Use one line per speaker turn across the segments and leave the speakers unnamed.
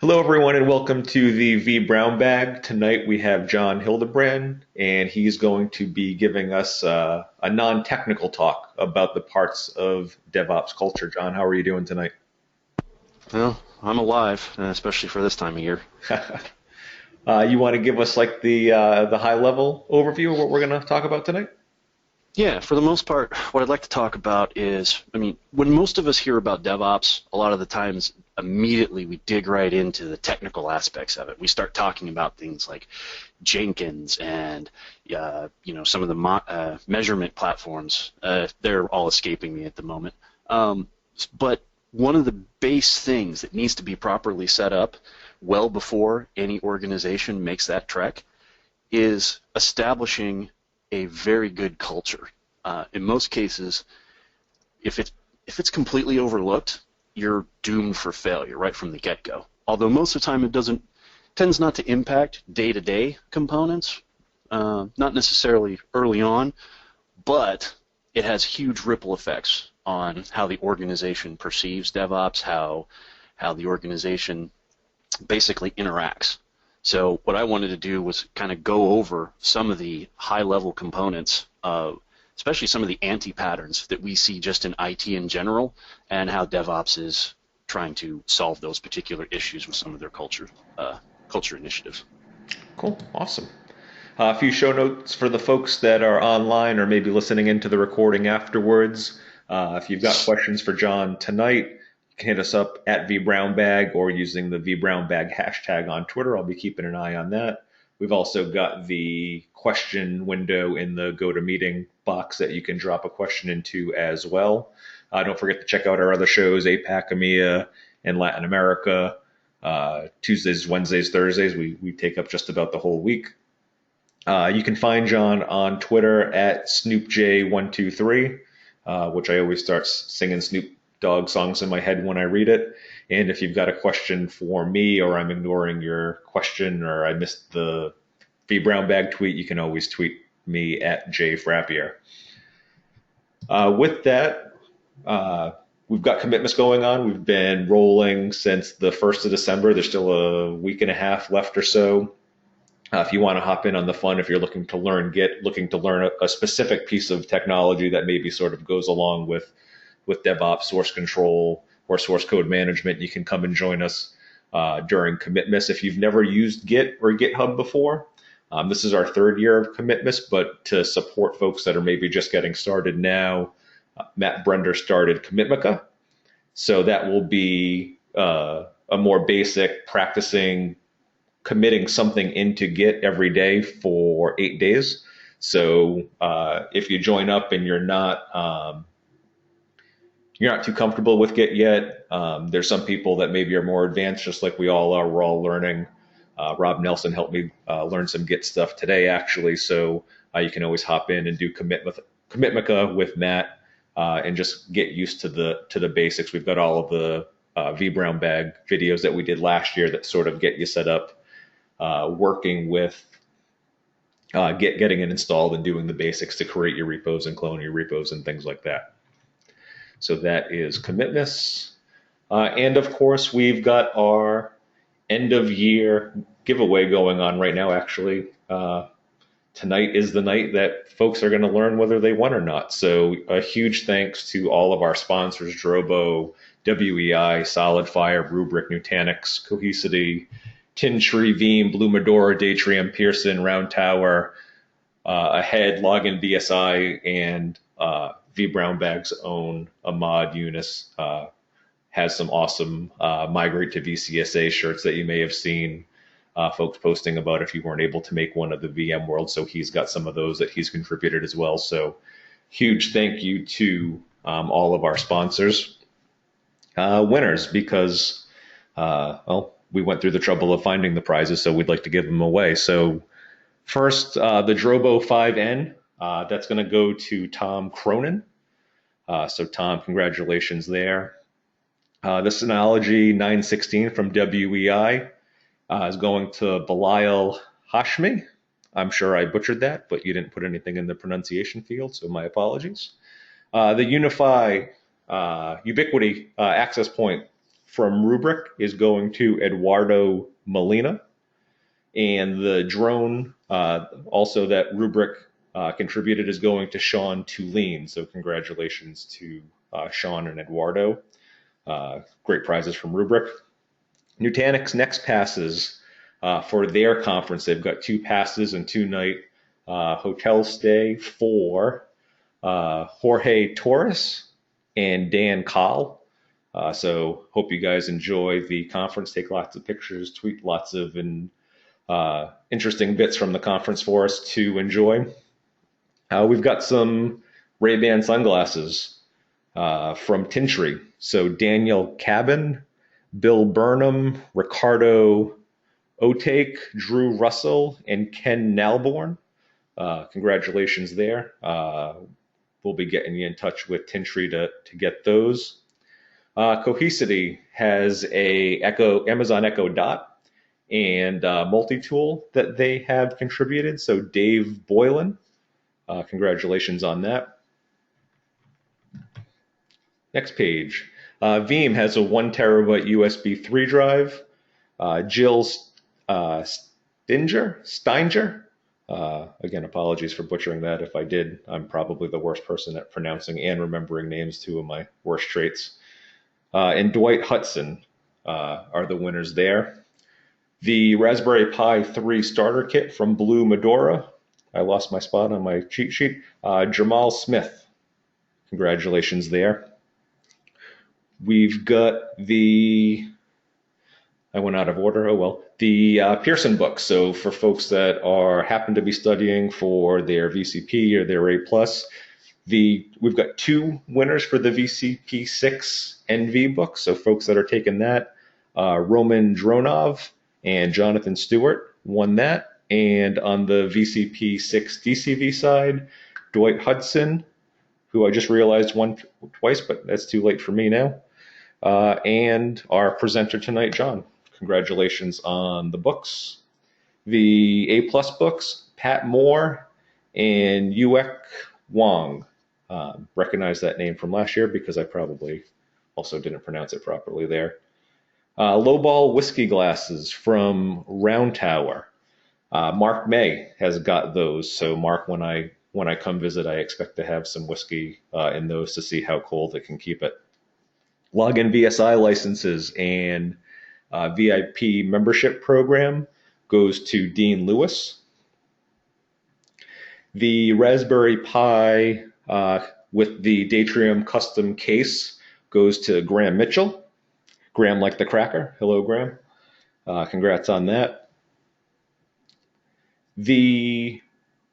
Hello, everyone, and welcome to the vBrownBag. Tonight we have Jon Hildebrand, and he's going to be giving us a non-technical talk about the parts of DevOps culture. Jon, how are you doing tonight?
Well, I'm alive, especially for this time of year.
You want to give us like the high-level overview of what we're going to talk about tonight?
Yeah, for the most part, what I'd like to talk about is, when most of us hear about DevOps, a lot of the times immediately we dig right into the technical aspects of it. We start talking about things like Jenkins and, some of the measurement platforms. They're all escaping me at the moment. But one of the base things that needs to be properly set up well before any organization makes that trek is establishing a very good culture. In most cases, if it's completely overlooked, you're doomed for failure right from the get-go. Although most of the time it tends not to impact day-to-day components, not necessarily early on, but it has huge ripple effects on how the organization perceives DevOps, how the organization basically interacts. So what I wanted to do was kind of go over some of the high-level components, especially some of the anti-patterns that we see just in IT in general, and how DevOps is trying to solve those particular issues with some of their culture initiatives.
Cool, awesome. A few show notes for the folks that are online or maybe listening into the recording afterwards. If you've got questions for Jon tonight, you can hit us up at vBrownBag or using the vBrownBag hashtag on Twitter. I'll be keeping an eye on that. We've also got the question window in the GoToMeeting box that you can drop a question into as well. Don't forget to check out our other shows, APAC, EMEA, and Latin America. Tuesdays, Wednesdays, Thursdays, we take up just about the whole week. You can find Jon on Twitter at SnoopJ123, which I always start singing Snoop Dogg songs in my head when I read it. And if you've got a question for me, or I'm ignoring your question, or I missed the vBrownBag tweet, you can always tweet me at jfrappier. With that, we've got commitments going on. We've been rolling since the 1st of December. There's still a week and a half left or so. If you want to hop in on the fun, if you're looking to learn Git, looking to learn a specific piece of technology that maybe sort of goes along with DevOps, source control, or source code management, you can come and join us during Commitmas. If you've never used Git or GitHub before, this is our 3rd year of Commitmas, but to support folks that are maybe just getting started now, Matt Brender started Commitmica. So that will be a more basic practicing committing something into Git every day for 8 days. So if you join up and you're not too comfortable with Git yet, there's some people that maybe are more advanced, just like we all are. We're all learning. Rob Nelson helped me learn some Git stuff today, actually. So you can always hop in and do Commitmica with Matt and just get used to the basics. We've got all of the vBrownBag videos that we did last year that sort of get you set up working with getting it installed and doing the basics to create your repos and clone your repos and things like that. So that is Commitmas. And of course, we've got our end of year giveaway going on right now, actually. Tonight is the night that folks are going to learn whether they won or not. So a huge thanks to all of our sponsors, Drobo, WEI, SolidFire, Rubrik, Nutanix, Cohesity, Tin Tree, Veeam, Blue Medora, Datrium, Pearson, Round Tower, Ahead, Login BSI, and vBrownBag's own Ahmad Yunus has some awesome Migrate to VCSA shirts that you may have seen folks posting about if you weren't able to make one of the VMworld. So he's got some of those that he's contributed as well. So huge thank you to all of our sponsors. Winners, because, we went through the trouble of finding the prizes, so we'd like to give them away. So first, the Drobo 5N, that's going to go to Tom Cronin. So Tom, congratulations there. The Synology 916 from WEI is going to Belial Hashmi. I'm sure I butchered that, but you didn't put anything in the pronunciation field, so my apologies. The Unify Ubiquity access point from Rubric is going to Eduardo Molina. And the drone, also that Rubric contributed, is going to Sean Tulane. So congratulations to Sean and Eduardo. Great prizes from Rubric. Nutanix next passes for their conference. They've got 2 passes and 2-night hotel stay for Jorge Torres and Dan Kahl. So hope you guys enjoy the conference. Take lots of pictures, tweet lots of interesting bits from the conference for us to enjoy. We've got some Ray-Ban sunglasses from Tintry. So Daniel Cabin, Bill Burnham, Ricardo Otake, Drew Russell, and Ken Nalborn. Congratulations there. We'll be getting you in touch with Tintry to get those. Cohesity has a Amazon Echo Dot and multi-tool that they have contributed. So Dave Boylan, congratulations on that. Next page. Veeam has a 1 terabyte USB 3 drive. Jill Steinger. Again, apologies for butchering that. If I did, I'm probably the worst person at pronouncing and remembering names, 2 of my worst traits. And Dwight Hudson are the winners there. The Raspberry Pi 3 starter kit from Blue Medora. I lost my spot on my cheat sheet. Jamal Smith. Congratulations there. We've got the, I went out of order, oh well, the Pearson books. So for folks that happen to be studying for their VCP or their A+, we've got 2 winners for the VCP 6 NV book. So folks that are taking that, Roman Dronov and Jonathan Stewart won that. And on the VCP 6 DCV side, Dwight Hudson, who I just realized won twice, but that's too late for me now. And our presenter tonight, John. Congratulations on the books. The A+ books, Pat Moore and Yuek Wong. Recognize that name from last year because I probably also didn't pronounce it properly there. Lowball whiskey glasses from Round Tower. Mark May has got those. So Mark, when I come visit, I expect to have some whiskey in those to see how cold it can keep it. Login VSI licenses and VIP membership program goes to Dean Lewis. The Raspberry Pi with the Datrium custom case goes to Graham Mitchell. Graham like the cracker. Hello, Graham. Congrats on that. The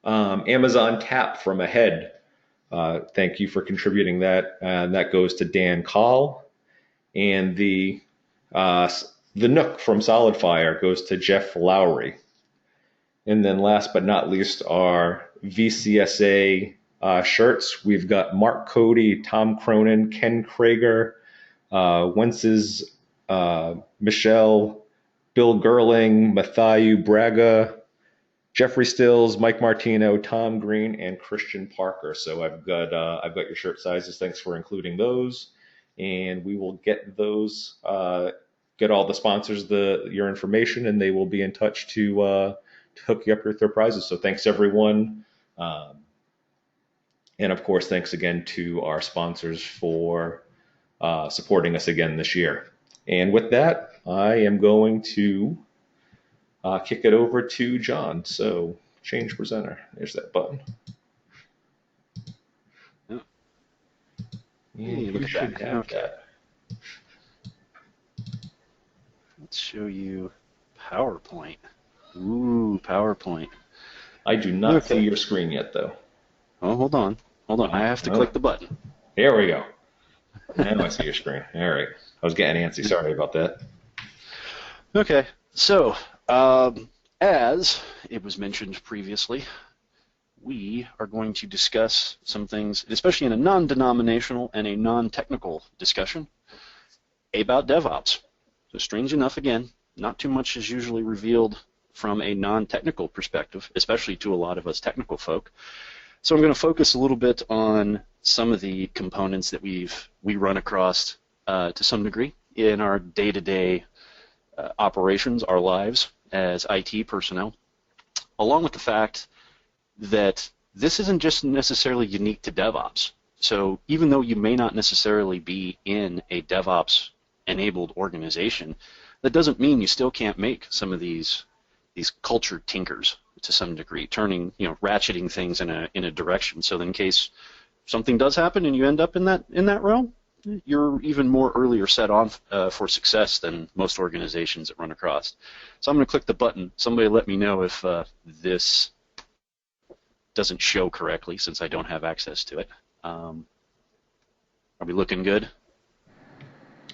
Amazon Tap from Ahead. Thank you for contributing that. That goes to Dan Kahl. And the Nook from SolidFire goes to Jeff Lowry. And then last but not least, our VCSA shirts. We've got Mark Cody, Tom Cronin, Ken Krager, Wences, Michelle, Bill Gerling, Matthew Braga, Jeffrey Stills, Mike Martino, Tom Green, and Christian Parker. So I've got your shirt sizes. Thanks for including those. And we will get those, get all the sponsors your information, and they will be in touch to hook you up with their prizes. So thanks, everyone. And of course, thanks again to our sponsors for supporting us again this year. And with that, I am going to kick it over to John. So change presenter. There's that button.
Oh.
Hey, look at that. Okay.
Let's show you PowerPoint. Ooh, PowerPoint.
I do not see your screen yet, though.
Oh, hold on. I have to click the button.
Here we go. Now I see your screen. All right. I was getting antsy. Sorry about that.
Okay. So, as it was mentioned previously, we are going to discuss some things, especially in a non-denominational and a non-technical discussion, about DevOps. So strange enough, again, not too much is usually revealed from a non-technical perspective, especially to a lot of us technical folk. So I'm going to focus a little bit on some of the components that we run across to some degree in our day-to-day operations, our lives as IT personnel, along with the fact that this isn't just necessarily unique to DevOps. So even though you may not necessarily be in a DevOps-enabled organization, that doesn't mean you still can't make some of these culture tinkers to some degree, turning, ratcheting things in a direction, so that in case something does happen and you end up in that realm, you're even more earlier set on for success than most organizations that run across. So I'm going to click the button. Somebody let me know if this doesn't show correctly, since I don't have access to it. Are we looking good?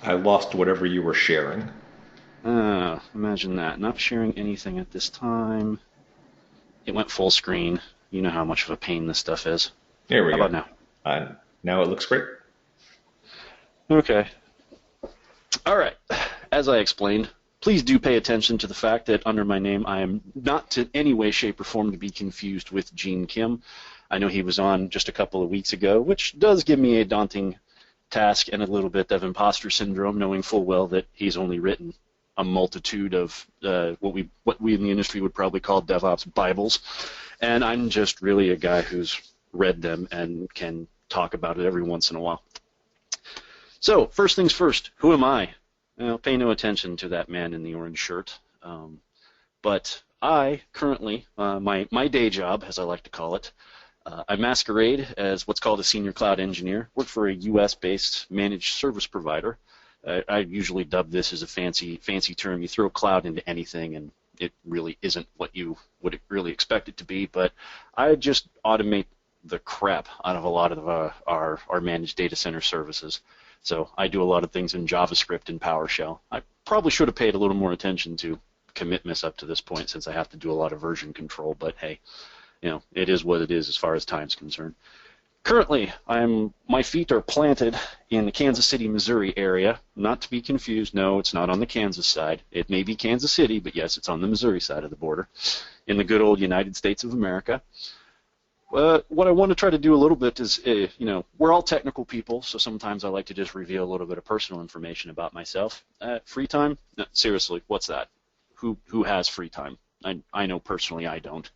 I lost whatever you were sharing.
Imagine that. Not sharing anything at this time. It went full screen. You know how much of a pain this stuff is.
There we go.
How about now?
Now it looks great.
Okay. All right. As I explained, please do pay attention to the fact that under my name I am not in any way, shape, or form to be confused with Gene Kim. I know he was on just a couple of weeks ago, which does give me a daunting task and a little bit of imposter syndrome, knowing full well that he's only written a multitude of what we in the industry would probably call DevOps Bibles, and I'm just really a guy who's read them and can talk about it every once in a while. So first things first, who am I? Pay no attention to that man in the orange shirt. But I currently, my day job, as I like to call it, I masquerade as what's called a senior cloud engineer, work for a US-based managed service provider. I usually dub this as a fancy term. You throw cloud into anything and it really isn't what you would really expect it to be, but I just automate the crap out of a lot of our managed data center services. So I do a lot of things in JavaScript and PowerShell. I probably should have paid a little more attention to commitmess up to this point, since I have to do a lot of version control, but hey, it is what it is as far as time's concerned. Currently, my feet are planted in the Kansas City, Missouri area. Not to be confused, no, it's not on the Kansas side. It may be Kansas City, but yes, it's on the Missouri side of the border, in the good old United States of America. What I want to try to do a little bit is, we're all technical people, so sometimes I like to just reveal a little bit of personal information about myself. Free time? No, seriously, what's that? Who has free time? I know personally I don't,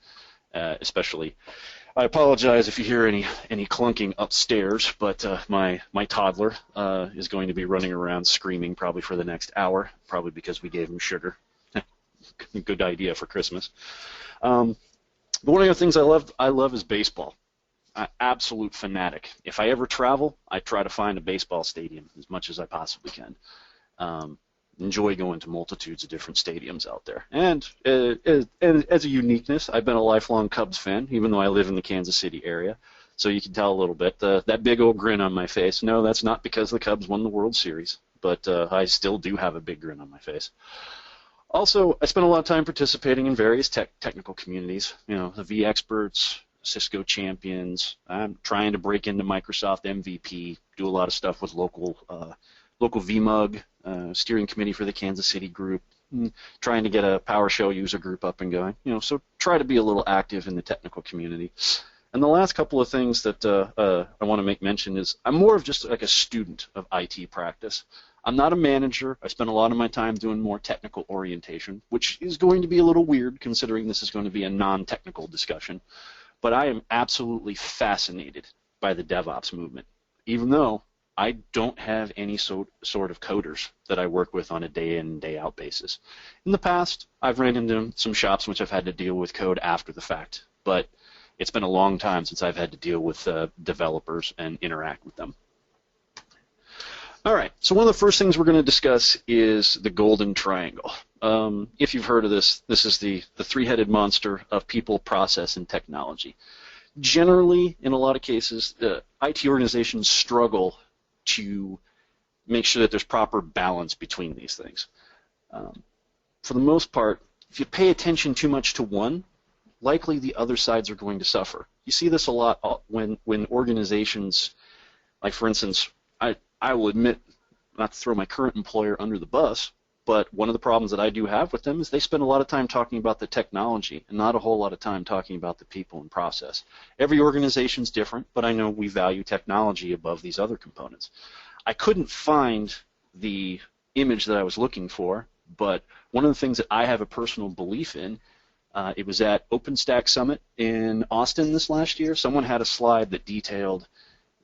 especially. I apologize if you hear any clunking upstairs, but my toddler is going to be running around screaming probably for the next hour, probably because we gave him sugar. Good idea for Christmas. But one of the things I love is baseball. I'm absolute fanatic. If I ever travel, I try to find a baseball stadium as much as I possibly can. Enjoy going to multitudes of different stadiums out there. And as a uniqueness, I've been a lifelong Cubs fan, even though I live in the Kansas City area. So you can tell a little bit. That big old grin on my face, no, that's not because the Cubs won the World Series, but I still do have a big grin on my face. Also, I spent a lot of time participating in various technical communities, the vExperts, Cisco champions. I'm trying to break into Microsoft MVP, do a lot of stuff with local vMug, steering committee for the Kansas City group, trying to get a PowerShell user group up and going. So try to be a little active in the technical community. And the last couple of things that I want to make mention is I'm more of just like a student of IT practice. I'm not a manager. I spend a lot of my time doing more technical orientation, which is going to be a little weird considering this is going to be a non-technical discussion. But I am absolutely fascinated by the DevOps movement, even though I don't have any sort of coders that I work with on a day-in, day-out basis. In the past, I've ran into some shops in which I've had to deal with code after the fact, but it's been a long time since I've had to deal with developers and interact with them. All right, so one of the first things we're going to discuss is the golden triangle. If you've heard of this, this is the three-headed monster of people, process, and technology. Generally, in a lot of cases, the IT organizations struggle to make sure that there's proper balance between these things. For the most part, if you pay attention too much to one, likely the other sides are going to suffer. You see this a lot when organizations, like for instance, I will admit, not to throw my current employer under the bus, but one of the problems that I do have with them is they spend a lot of time talking about the technology and not a whole lot of time talking about the people and process. Every organization's different, but I know we value technology above these other components. I couldn't find the image that I was looking for, but one of the things that I have a personal belief in, it was at OpenStack Summit in Austin this last year. Someone had a slide that detailed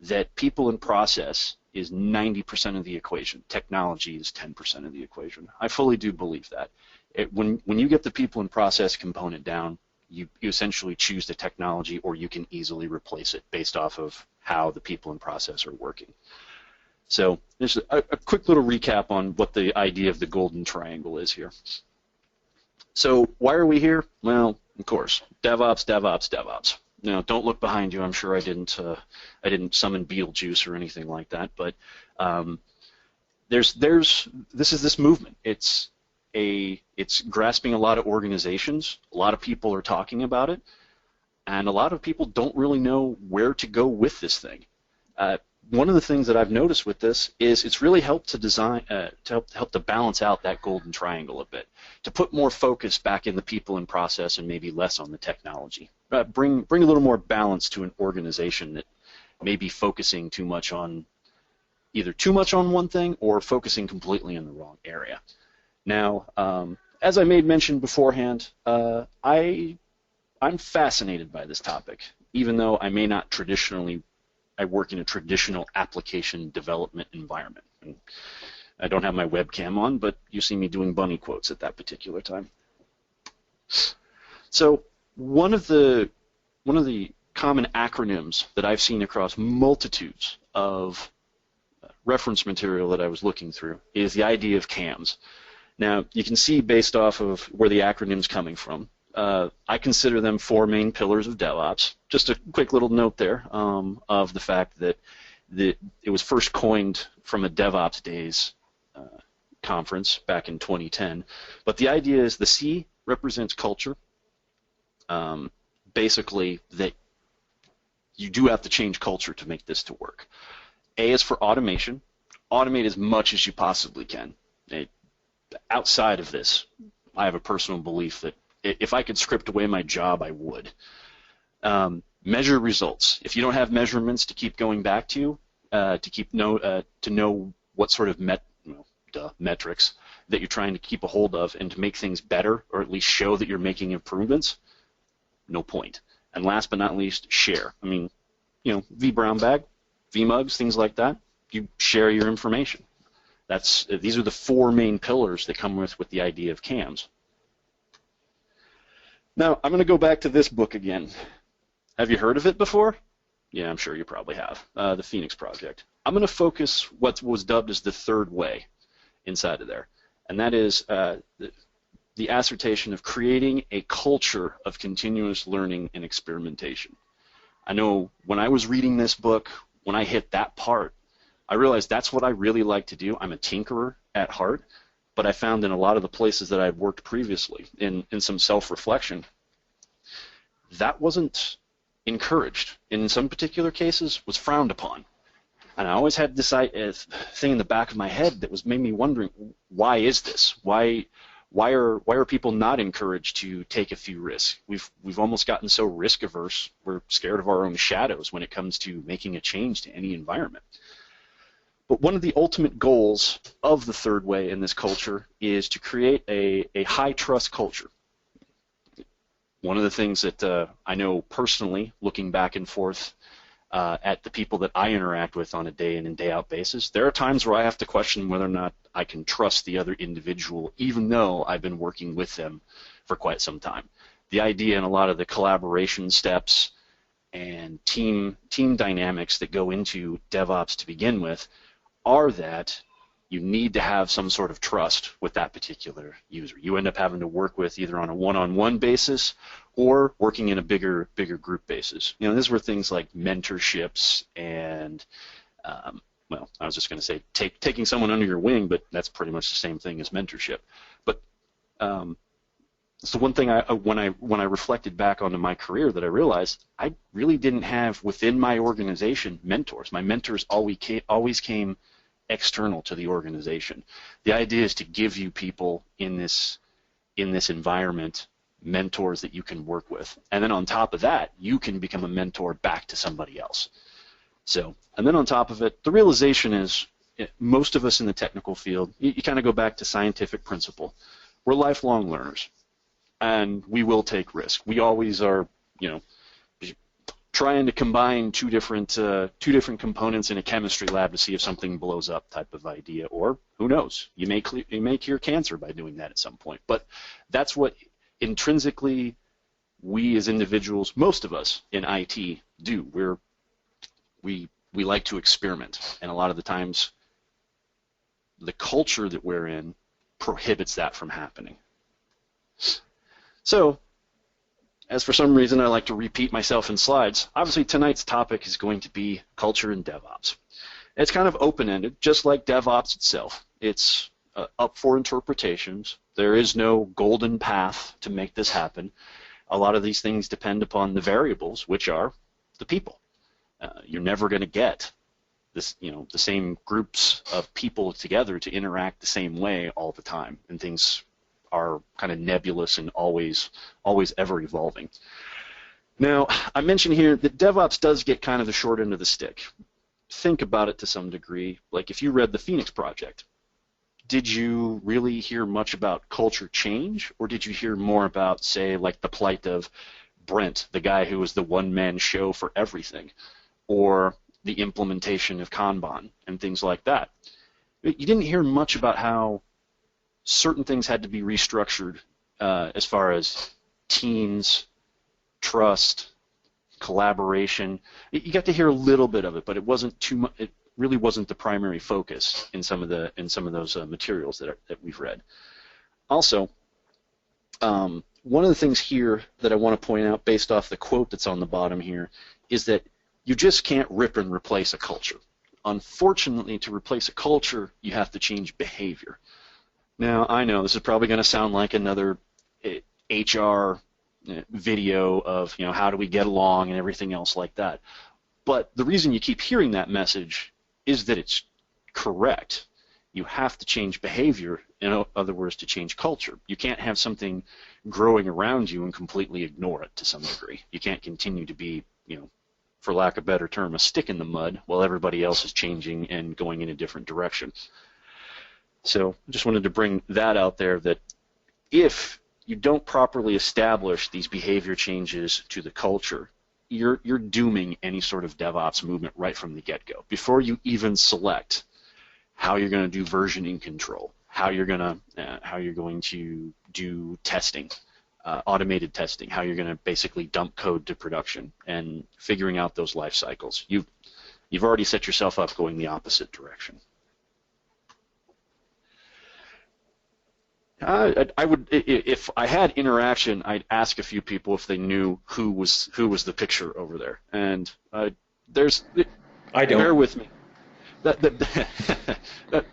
that people and process is 90% of the equation. Technology is 10% of the equation. I fully do believe that. When you get the people and process component down, you essentially choose the technology, or you can easily replace it based off of how the people and process are working. So there's a quick little recap on what the idea of the golden triangle is here. So why are we here? Well, of course, DevOps, DevOps, DevOps. Now, don't look behind you. I'm sure I didn't summon Beetlejuice or anything like that. But this is this movement. It's grasping a lot of organizations. A lot of people are talking about it, and a lot of people don't really know where to go with this thing. One of the things that I've noticed with this is it's really helped to design to help to balance out that golden triangle a bit, to put more focus back in the people and process and maybe less on the technology. Bring a little more balance to an organization that may be focusing too much on one thing or focusing completely in the wrong area. Now, as I made mention beforehand, I'm fascinated by this topic, even though I may not I work in a traditional application development environment. And I don't have my webcam on, but you see me doing bunny quotes at that particular time. So one of the common acronyms that I've seen across multitudes of reference material that I was looking through is the idea of CAMS. Now, you can see based off of where the acronym's coming from. I consider them 4 main pillars of DevOps. Just a quick little note there of the fact that it was first coined from a DevOps Days conference back in 2010. But the idea is the C represents culture. Basically, that you do have to change culture to make this to work. A is for automation. Automate as much as you possibly can. Outside of this, I have a personal belief that if I could script away my job, I would. Measure results. If you don't have measurements to keep going back to, to know what sort of metrics that you're trying to keep a hold of and to make things better, or at least show that you're making improvements, no point. And last but not least, share. I mean, vBrownBag, vMugs, things like that. You share your information. These are the 4 main pillars that come with the idea of CAMS. Now, I'm going to go back to this book again. Have you heard of it before? Yeah, I'm sure you probably have. The Phoenix Project. I'm going to focus what was dubbed as the third way inside of there, and that is the assertion of creating a culture of continuous learning and experimentation. I know when I was reading this book, when I hit that part, I realized that's what I really like to do. I'm a tinkerer at heart. But I found in a lot of the places that I'd worked previously, in some self-reflection, that wasn't encouraged. In some particular cases, was frowned upon. And I always had this thing in the back of my head that was made me wondering, why is this? Why are people not encouraged to take a few risks? We've almost gotten so risk averse, we're scared of our own shadows when it comes to making a change to any environment. But one of the ultimate goals of the third way in this culture is to create a high-trust culture. One of the things that I know personally, looking back and forth at the people that I interact with on a day-in and day-out basis, there are times where I have to question whether or not I can trust the other individual, even though I've been working with them for quite some time. The idea in a lot of the collaboration steps and team dynamics that go into DevOps to begin with are that you need to have some sort of trust with that particular user. You end up having to work with either on a one-on-one basis or working in a bigger group basis. This is where things like mentorships and, well, I was just going to say taking someone under your wing, but that's pretty much the same thing as mentorship. But it's the one thing when I reflected back onto my career that I realized I really didn't have within my organization mentors. My mentors always came external to the organization. The idea is to give you people in this environment mentors that you can work with, and then on top of that, you can become a mentor back to somebody else. So, and then on top of it, the realization is most of us in the technical field, you kind of go back to scientific principle. We're lifelong learners, and we will take risk. We always are, trying to combine two different components in a chemistry lab to see if something blows up type of idea, or who knows, you may cure cancer by doing that at some point. But that's what intrinsically we as individuals, most of us in IT, do. We like to experiment, and a lot of the times the culture that we're in prohibits that from happening. So, as for some reason I like to repeat myself in slides, obviously tonight's topic is going to be culture in DevOps. It's kind of open-ended, just like DevOps itself. It's up for interpretations. There is no golden path to make this happen. A lot of these things depend upon the variables, which are the people. You're never going to get this, the same groups of people together to interact the same way all the time, and things are kind of nebulous and always ever evolving. Now, I mentioned here that DevOps does get kind of the short end of the stick. Think about it to some degree. Like if you read the Phoenix Project, did you really hear much about culture change, or did you hear more about, say, like the plight of Brent, the guy who was the one-man show for everything, or the implementation of Kanban and things like that? You didn't hear much about how certain things had to be restructured as far as teams, trust, collaboration. You got to hear a little bit of it, but it wasn't too much. It really wasn't the primary focus in some of those materials that we've read. Also, one of the things here that I want to point out, based off the quote that's on the bottom here, is that you just can't rip and replace a culture. Unfortunately, to replace a culture, you have to change behavior. Now, I know this is probably going to sound like another HR video of, how do we get along and everything else like that. But the reason you keep hearing that message is that it's correct. You have to change behavior, in other words, to change culture. You can't have something growing around you and completely ignore it to some degree. You can't continue to be, for lack of a better term, a stick in the mud while everybody else is changing and going in a different direction. So I just wanted to bring that out there, that if you don't properly establish these behavior changes to the culture, you're dooming any sort of DevOps movement right from the get-go. Before you even select how you're going to do versioning control, how you're going to do testing, automated testing, how you're going to basically dump code to production, and figuring out those life cycles, you've already set yourself up going the opposite direction. I would, if I had interaction, I'd ask a few people if they knew who was the picture over there. And I don't. Bear with me.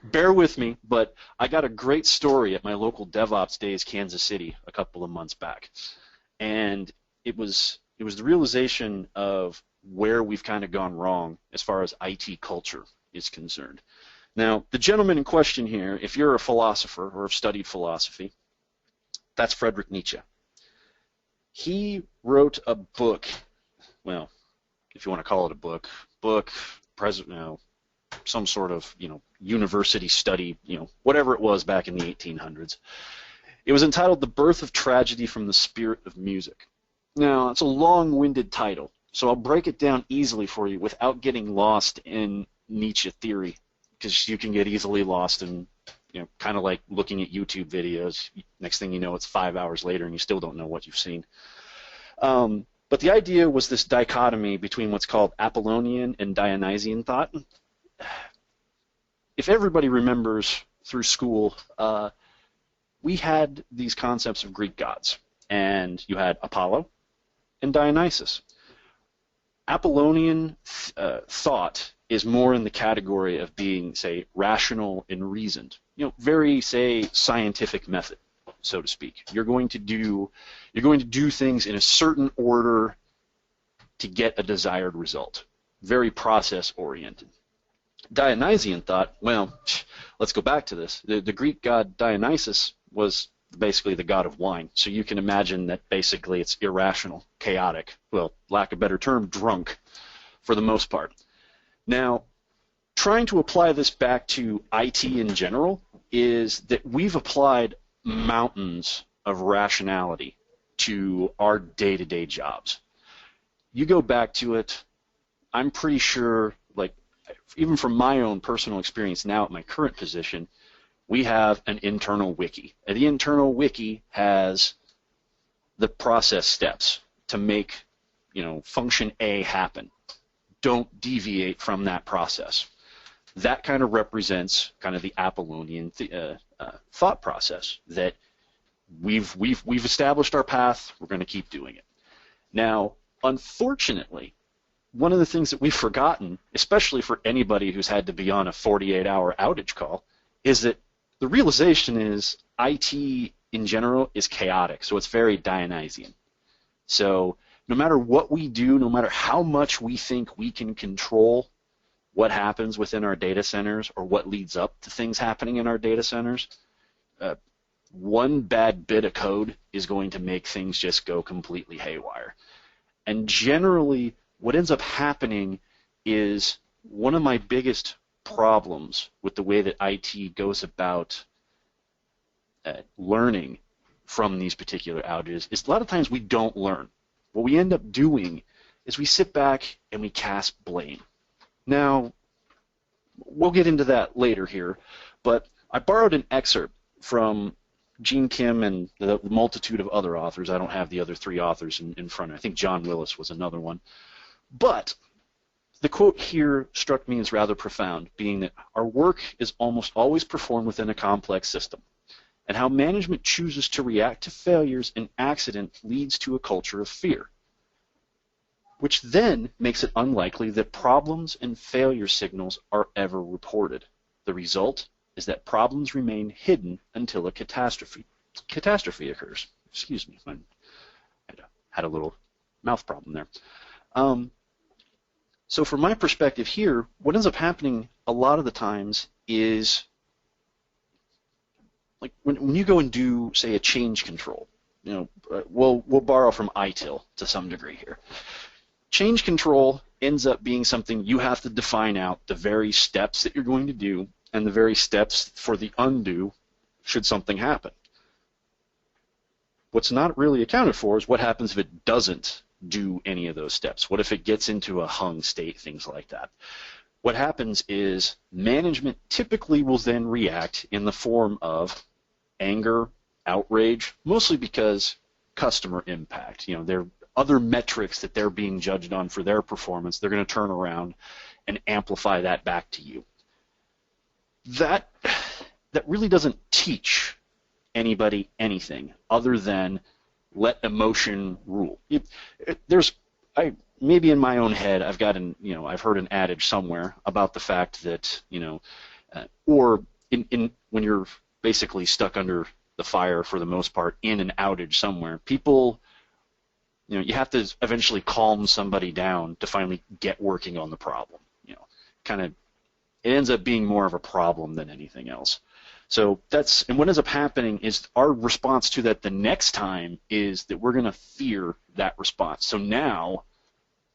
Bear with me, but I got a great story at my local DevOps Days, Kansas City, a couple of months back, and it was the realization of where we've kind of gone wrong as far as IT culture is concerned. Now, the gentleman in question here, if you're a philosopher or have studied philosophy, that's Frederick Nietzsche. He wrote a book, well, if you want to call it a book, some sort of, university study, whatever it was back in the 1800s. It was entitled The Birth of Tragedy from the Spirit of Music. Now, it's a long-winded title, so I'll break it down easily for you without getting lost in Nietzsche theory, because you can get easily lost in, kind of like looking at YouTube videos. Next thing you know, it's 5 hours later and you still don't know what you've seen. But the idea was this dichotomy between what's called Apollonian and Dionysian thought. If everybody remembers through school, we had these concepts of Greek gods, and you had Apollo and Dionysus. Apollonian thought is more in the category of being, say, rational and reasoned. Very, say, scientific method, so to speak. You're going to do things in a certain order to get a desired result. Very process-oriented. Dionysian thought, well, let's go back to this. The Greek god Dionysus was basically the god of wine. So you can imagine that basically it's irrational, chaotic, well, lack of a better term, drunk, for the most part. Now, trying to apply this back to IT in general is that we've applied mountains of rationality to our day-to-day jobs. You go back to it, I'm pretty sure, like, even from my own personal experience now at my current position, we have an internal wiki. And the internal wiki has the process steps to make, function A happen. Don't deviate from that process. That kind of represents kind of the Apollonian thought process that we've established our path. We're going to keep doing it. Now, unfortunately, one of the things that we've forgotten, especially for anybody who's had to be on a 48-hour outage call, is that the realization is IT in general is chaotic, so it's very Dionysian. So no matter what we do, no matter how much we think we can control what happens within our data centers or what leads up to things happening in our data centers, one bad bit of code is going to make things just go completely haywire. And generally, what ends up happening is one of my biggest problems with the way that IT goes about learning from these particular outages is a lot of times we don't learn. What we end up doing is we sit back and we cast blame. Now, we'll get into that later here, but I borrowed an excerpt from Gene Kim and the multitude of other authors. I don't have the other three authors in front of me. I think John Willis was another one. But the quote here struck me as rather profound, being that our work is almost always performed within a complex system, and how management chooses to react to failures and accident leads to a culture of fear, which then makes it unlikely that problems and failure signals are ever reported. The result is that problems remain hidden until a catastrophe occurs. Excuse me, I had a little mouth problem there. So from my perspective here, what ends up happening a lot of the times is, like when you go and do, say, a change control, we'll borrow from ITIL to some degree here. Change control ends up being something you have to define out the very steps that you're going to do and the very steps for the undo should something happen. What's not really accounted for is what happens if it doesn't do any of those steps. What if it gets into a hung state, things like that? What happens is management typically will then react in the form of anger, outrage, mostly because customer impact. There are other metrics that they're being judged on for their performance. They're going to turn around and amplify that back to you. That really doesn't teach anybody anything other than let emotion rule. Maybe in my own head, I've I've heard an adage somewhere about the fact that, or when you're basically stuck under the fire for the most part in an outage somewhere, people, you have to eventually calm somebody down to finally get working on the problem. It ends up being more of a problem than anything else. So and what ends up happening is our response to that the next time is that we're going to fear that response. So now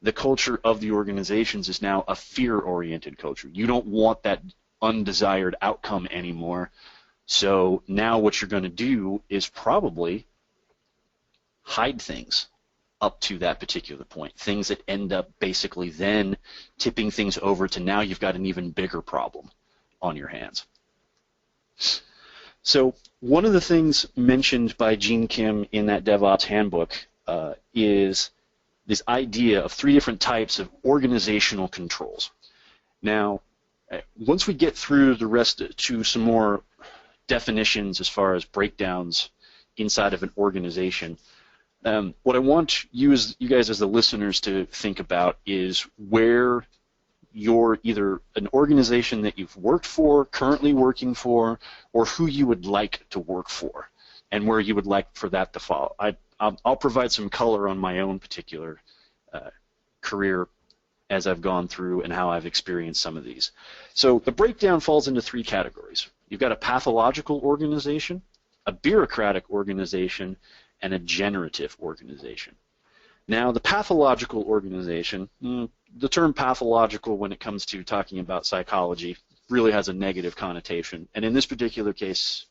the culture of the organizations is now a fear-oriented culture. You don't want that undesired outcome anymore. So now what you're going to do is probably hide things up to that particular point, things that end up basically then tipping things over to now you've got an even bigger problem on your hands. So one of the things mentioned by Gene Kim in that DevOps handbook is this idea of three different types of organizational controls. Now, once we get through the rest to some more definitions as far as breakdowns inside of an organization, what I want you guys as the listeners to think about is where you're either an organization that you've worked for, currently working for, or who you would like to work for, and where you would like for that to fall. I'll provide some color on my own particular career as I've gone through and how I've experienced some of these. So the breakdown falls into three categories. You've got a pathological organization, a bureaucratic organization, and a generative organization. Now, the pathological organization, the term pathological when it comes to talking about psychology really has a negative connotation, and in this particular case,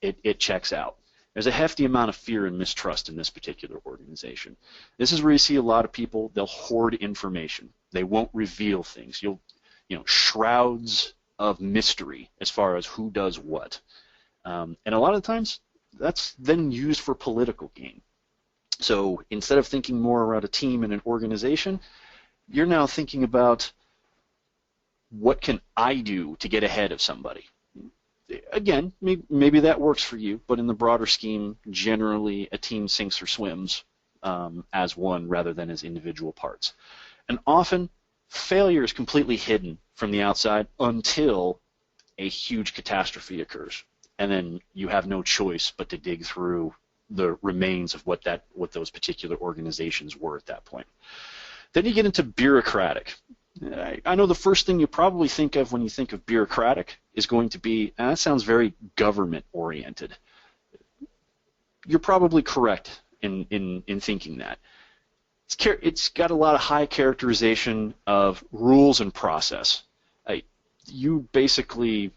it checks out. There's a hefty amount of fear and mistrust in this particular organization. This is where you see a lot of people, they'll hoard information. They won't reveal things. Shrouds of mystery as far as who does what. And a lot of times, that's then used for political gain. So instead of thinking more around a team and an organization, you're now thinking about what can I do to get ahead of somebody. Again, maybe that works for you, but in the broader scheme, generally a team sinks or swims as one rather than as individual parts. And often, failure is completely hidden from the outside until a huge catastrophe occurs. And then you have no choice but to dig through the remains of what those particular organizations were at that point. Then you get into bureaucratic. I know the first thing you probably think of when you think of bureaucratic is going to be, that sounds very government-oriented. You're probably correct in thinking that. It's got a lot of high characterization of rules and process. You basically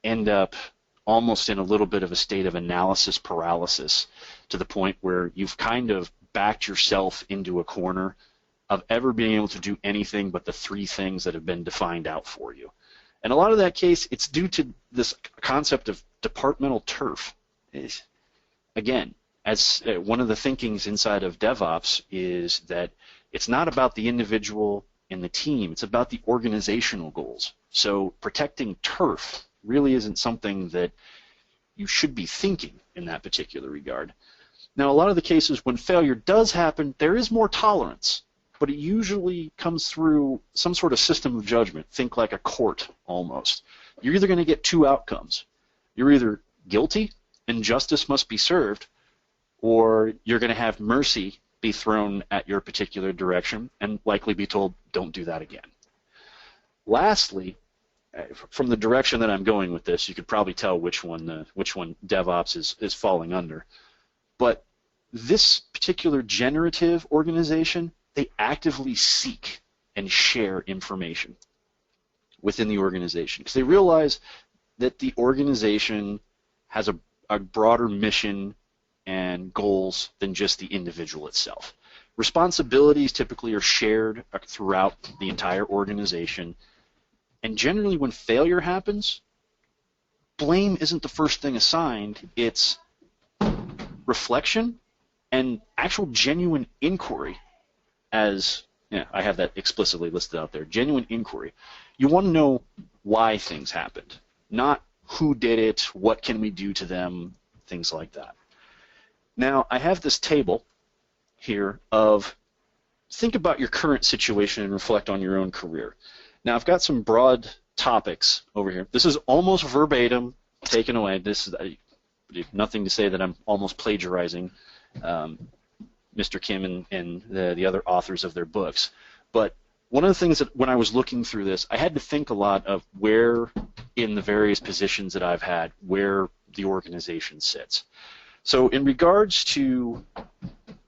end up almost in a little bit of a state of analysis paralysis to the point where you've kind of backed yourself into a corner of ever being able to do anything but the three things that have been defined out for you. And a lot of that case, it's due to this concept of departmental turf. Again, as one of the thinkings inside of DevOps is that it's not about the individual and the team, it's about the organizational goals. So protecting turf really isn't something that you should be thinking in that particular regard. Now, a lot of the cases when failure does happen, there is more tolerance, but it usually comes through some sort of system of judgment. Think like a court almost. You're either going to get two outcomes. You're either guilty and justice must be served, or you're going to have mercy be thrown at your particular direction and likely be told, don't do that again. Lastly, from the direction that I'm going with this, you could probably tell which one DevOps is falling under. But this particular generative organization, they actively seek and share information within the organization because they realize that the organization has a broader mission and goals than just the individual itself. Responsibilities typically are shared throughout the entire organization. And generally when failure happens, blame isn't the first thing assigned. It's reflection and actual genuine inquiry, as I have that explicitly listed out there, genuine inquiry. You want to know why things happened, not who did it, what can we do to them, things like that. Now, I have this table here of think about your current situation and reflect on your own career. Now, I've got some broad topics over here. This is almost verbatim taken away. This is nothing to say that I'm almost plagiarizing Mr. Kim and the other authors of their books. But one of the things that when I was looking through this, I had to think a lot of where in the various positions that I've had, where the organization sits. So in regards to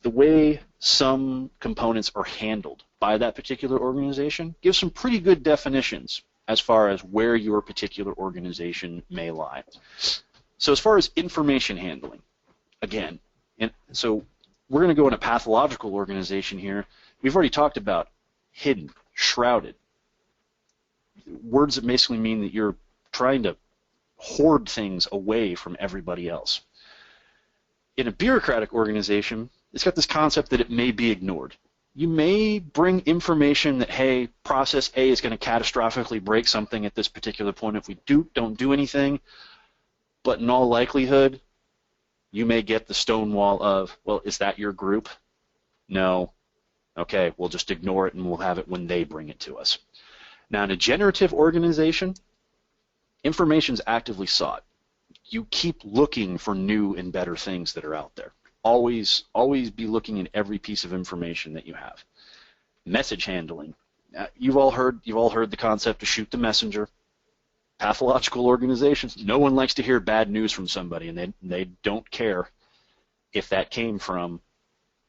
the way some components are handled by that particular organization, give some pretty good definitions as far as where your particular organization may lie. So as far as information handling, again, so we're going to go in a pathological organization here. We've already talked about hidden, shrouded, words that basically mean that you're trying to hoard things away from everybody else. In a bureaucratic organization, it's got this concept that it may be ignored. You may bring information that, hey, process A is going to catastrophically break something at this particular point if we don't do anything, but in all likelihood, you may get the stonewall of, well, is that your group? No. Okay, we'll just ignore it and we'll have it when they bring it to us. Now, in a generative organization, information is actively sought. You keep looking for new and better things that are out there. Always be looking at every piece of information that you have. Message handling. You've all heard the concept of shoot the messenger. Pathological organizations, no one likes to hear bad news from somebody, and they don't care if that came from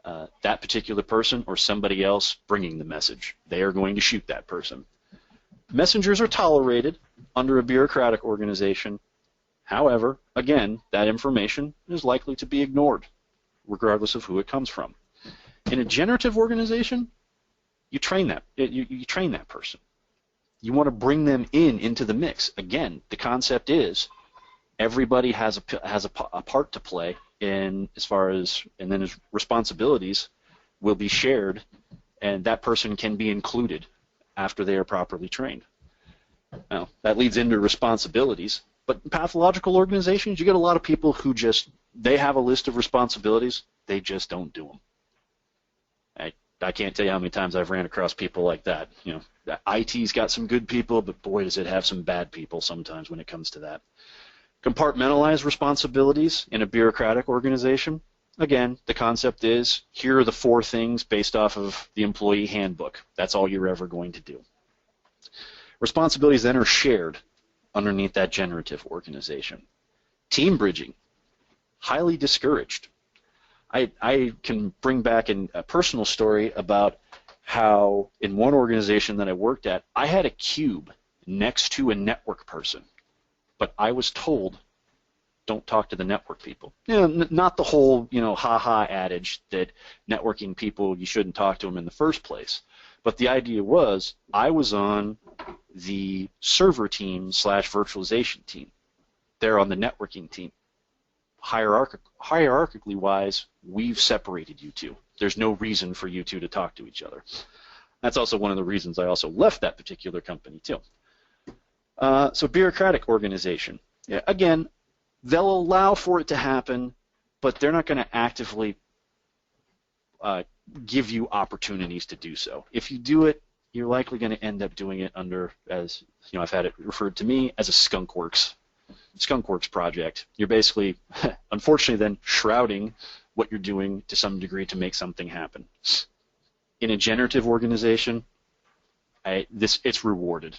that particular person or somebody else bringing the message. They are going to shoot that person. Messengers are tolerated under a bureaucratic organization. However, again, that information is likely to be ignored, regardless of who it comes from. In a generative organization, you train that. You train that person. You want to bring them into the mix. Again, the concept is everybody has a part to play in as far as, and then his responsibilities will be shared, and that person can be included after they are properly trained. Now, that leads into responsibilities, but in pathological organizations, you get a lot of people who they have a list of responsibilities, they just don't do them. I can't tell you how many times I've ran across people like that. You know, IT's got some good people, but boy, does it have some bad people sometimes when it comes to that. Compartmentalize responsibilities in a bureaucratic organization. Again, the concept is, here are the 4 things based off of the employee handbook. That's all you're ever going to do. Responsibilities then are shared underneath that generative organization. Team bridging, highly discouraged. I can bring back a personal story about how in one organization that I worked at, I had a cube next to a network person, but I was told, don't talk to the network people. You know, not the whole, ha-ha adage that networking people, you shouldn't talk to them in the first place. But the idea was, I was on the server team / virtualization team. They're on the networking team. Hierarchically wise, we've separated you two. There's no reason for you two to talk to each other. That's also one of the reasons I also left that particular company too. So bureaucratic organization. Yeah, again, they'll allow for it to happen, but they're not going to actively give you opportunities to do so. If you do it, you're likely going to end up doing it under, as I've had it referred to me as a skunkworks project. You're basically, unfortunately, then shrouding what you're doing to some degree to make something happen. In a generative organization, it's rewarded.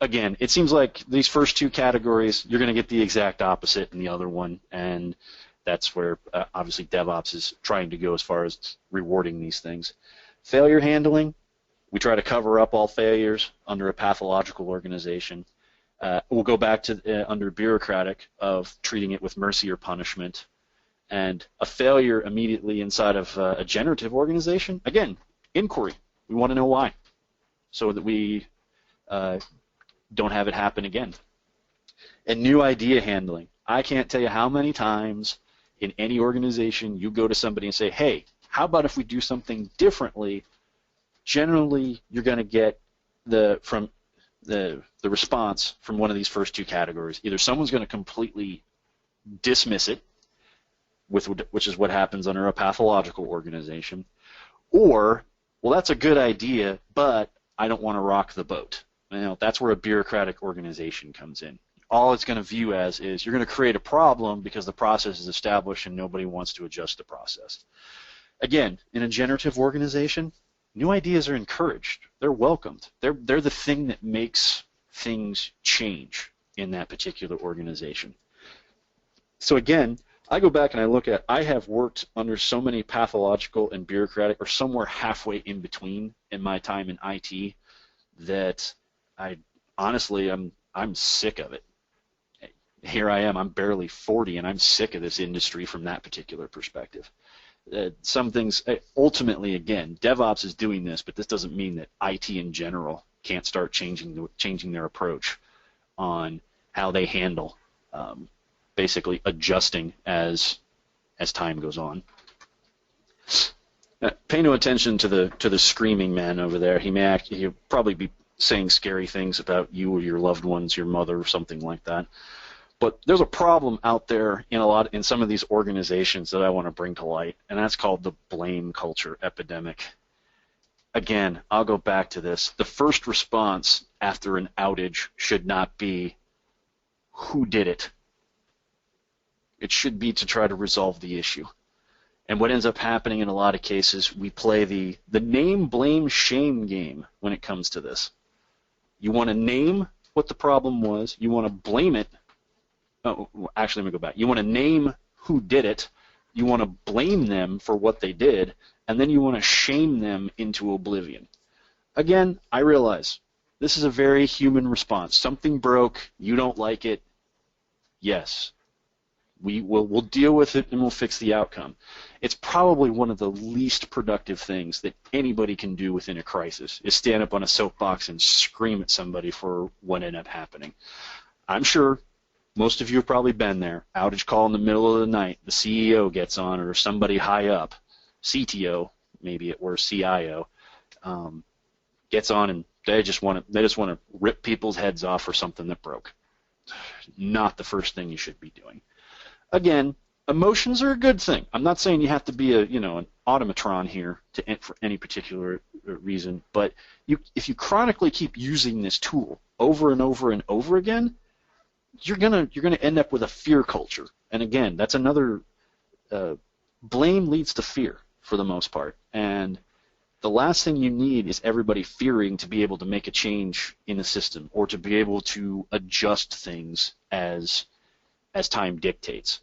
Again, it seems like these first 2 categories, you're going to get the exact opposite in the other one, and that's where obviously DevOps is trying to go as far as rewarding these things. Failure handling, we try to cover up all failures under a pathological organization. We'll go back to under bureaucratic of treating it with mercy or punishment. And a failure immediately inside of a generative organization, again, inquiry. We want to know why, so that we don't have it happen again. And new idea handling. I can't tell you how many times in any organization you go to somebody and say, hey, how about if we do something differently? Generally, you're going to get the response from one of these first 2 categories. Either someone's going to completely dismiss it, which is what happens under a pathological organization, or, well, that's a good idea, but I don't want to rock the boat. That's where a bureaucratic organization comes in. All it's going to view as is you're going to create a problem because the process is established and nobody wants to adjust the process. Again, in a generative organization, new ideas are encouraged. They're welcomed. They're the thing that makes things change in that particular organization. So again, I go back and I look at, I have worked under so many pathological and bureaucratic, or somewhere halfway in between in my time in IT, that I'm sick of it. Here I am, I'm barely 40, and I'm sick of this industry from that particular perspective. Some things, ultimately, again, DevOps is doing this, but this doesn't mean that IT in general can't start changing their approach on how they handle, basically adjusting as time goes on. Pay no attention to the screaming man over there. He'll probably be saying scary things about you or your loved ones, your mother, or something like that. But there's a problem out there in some of these organizations that I want to bring to light, and that's called the blame culture epidemic. Again, I'll go back to this. The first response after an outage should not be who did it. It should be to try to resolve the issue. And what ends up happening in a lot of cases, we play the name, blame, shame game when it comes to this. You want to name what the problem was. You want to blame it. Oh, actually, let me go back. You want to name who did it, you want to blame them for what they did, and then you want to shame them into oblivion. Again, I realize this is a very human response. Something broke, you don't like it, yes. We'll deal with it and we'll fix the outcome. It's probably one of the least productive things that anybody can do within a crisis is stand up on a soapbox and scream at somebody for what ended up happening. I'm sure most of you have probably been there. Outage call in the middle of the night, the CEO gets on, or somebody high up, CTO, maybe it were CIO, gets on, and they just want to rip people's heads off for something that broke. Not the first thing you should be doing. Again, emotions are a good thing. I'm not saying you have to be an automatron here for any particular reason, but if you chronically keep using this tool over and over and over again, you're gonna end up with a fear culture. And again, that's another blame leads to fear for the most part. And the last thing you need is everybody fearing to be able to make a change in the system or to be able to adjust things as time dictates.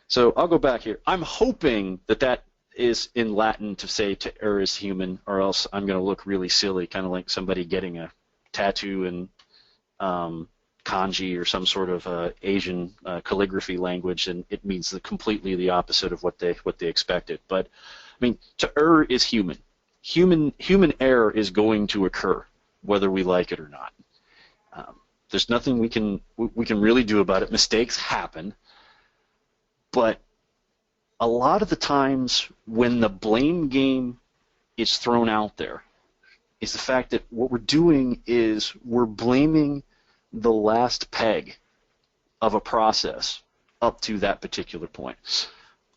So I'll go back here. I'm hoping that is in Latin to say to err is human, or else I'm going to look really silly, kind of like somebody getting a tattoo in kanji or some sort of Asian calligraphy language, and it means completely the opposite of what they expected. But I mean, to err is human. Human error is going to occur, whether we like it or not. There's nothing we can really do about it. Mistakes happen, but a lot of the times when the blame game is thrown out there is the fact that what we're doing is we're blaming the last peg of a process up to that particular point.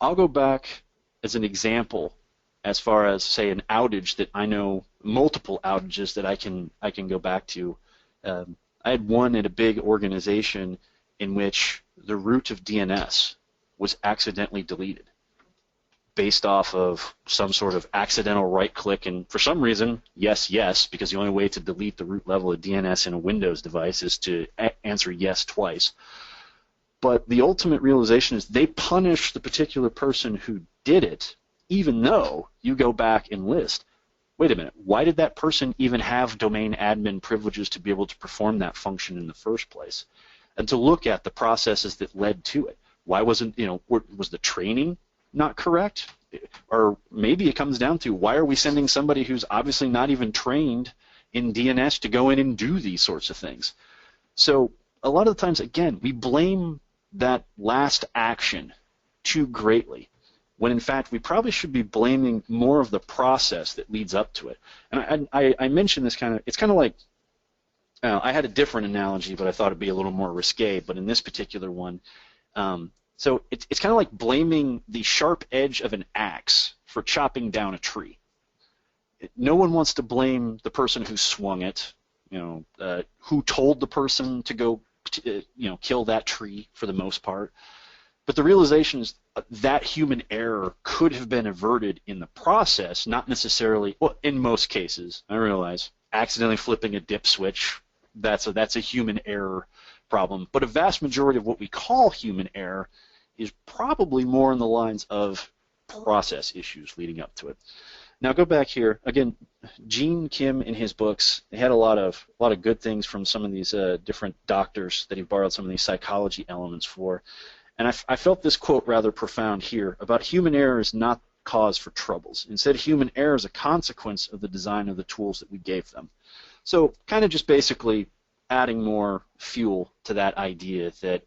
I'll go back as an example as far as, say, an outage that I know, multiple outages that I can go back to. I had one at a big organization in which the root of DNS was accidentally deleted based off of some sort of accidental right-click, and for some reason, yes, because the only way to delete the root level of DNS in a Windows device is to answer yes twice. But the ultimate realization is they punish the particular person who did it, even though you go back and list, wait a minute, why did that person even have domain admin privileges to be able to perform that function in the first place? And to look at the processes that led to it. Why wasn't, was the training not correct? Or maybe it comes down to, why are we sending somebody who's obviously not even trained in DNS to go in and do these sorts of things? So a lot of the times, again, we blame that last action too greatly, when in fact we probably should be blaming more of the process that leads up to it. And I mentioned this it's kind of like, I had a different analogy, but I thought it'd be a little more risque, but in this particular one, so it's kind of like blaming the sharp edge of an axe for chopping down a tree. No one wants to blame the person who swung it, who told the person to go, kill that tree for the most part. But the realization is that human error could have been averted in the process, not necessarily, well, in most cases, I realize, accidentally flipping a dip switch, that's a human error problem. But a vast majority of what we call human error is probably more in the lines of process issues leading up to it. Now go back here again. Gene Kim in his books, they had a lot of good things from some of these different doctors that he borrowed some of these psychology elements for, and I felt this quote rather profound here about human error is not cause for troubles. Instead, human error is a consequence of the design of the tools that we gave them. So kind of just basically adding more fuel to that idea that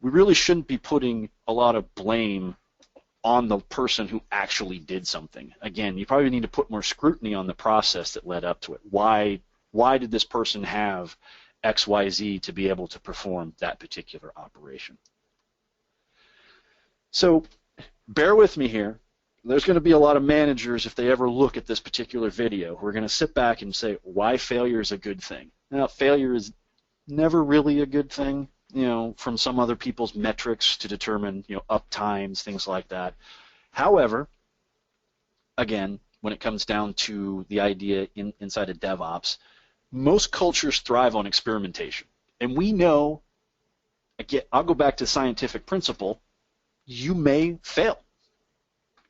we really shouldn't be putting a lot of blame on the person who actually did something. Again, you probably need to put more scrutiny on the process that led up to it. Why did this person have XYZ to be able to perform that particular operation? So bear with me here. There's going to be a lot of managers, if they ever look at this particular video, who are going to sit back and say, why failure is a good thing. Now, failure is never really a good thing, from some other people's metrics to determine, up times, things like that. However, again, when it comes down to the idea inside of DevOps, most cultures thrive on experimentation. And we know again, I'll go back to scientific principle. You may fail.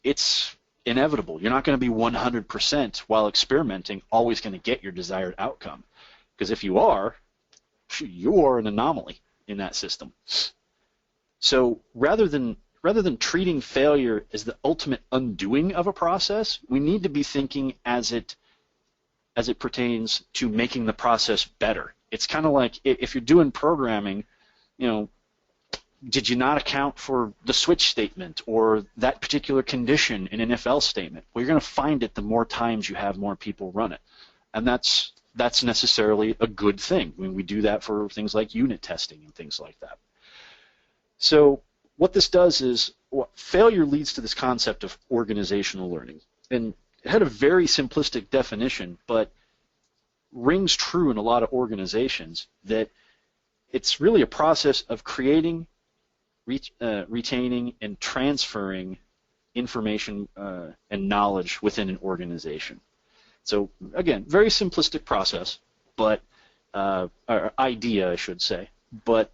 It's inevitable. You're not going to be 100% while experimenting always going to get your desired outcome. Because if you are an anomaly in that system. So rather than treating failure as the ultimate undoing of a process, we need to be thinking as it pertains to making the process better. It's kind of like if you're doing programming, did you not account for the switch statement or that particular condition in an if-else statement? Well, you're going to find it the more times you have more people run it. And that's necessarily a good thing. I mean, we do that for things like unit testing and things like that. So what this does is, failure leads to this concept of organizational learning. And it had a very simplistic definition, but rings true in a lot of organizations, that it's really a process of creating, retaining, and transferring information and knowledge within an organization. So again, very simplistic process, but or idea, I should say. But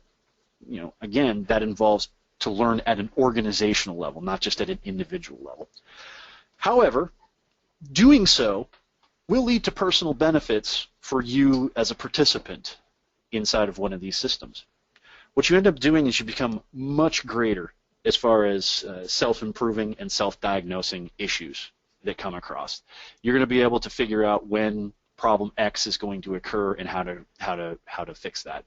again, that involves to learn at an organizational level, not just at an individual level. However, doing so will lead to personal benefits for you as a participant inside of one of these systems. What you end up doing is you become much greater as far as self-improving and self-diagnosing issues that come across. You're going to be able to figure out when problem X is going to occur and how to fix that.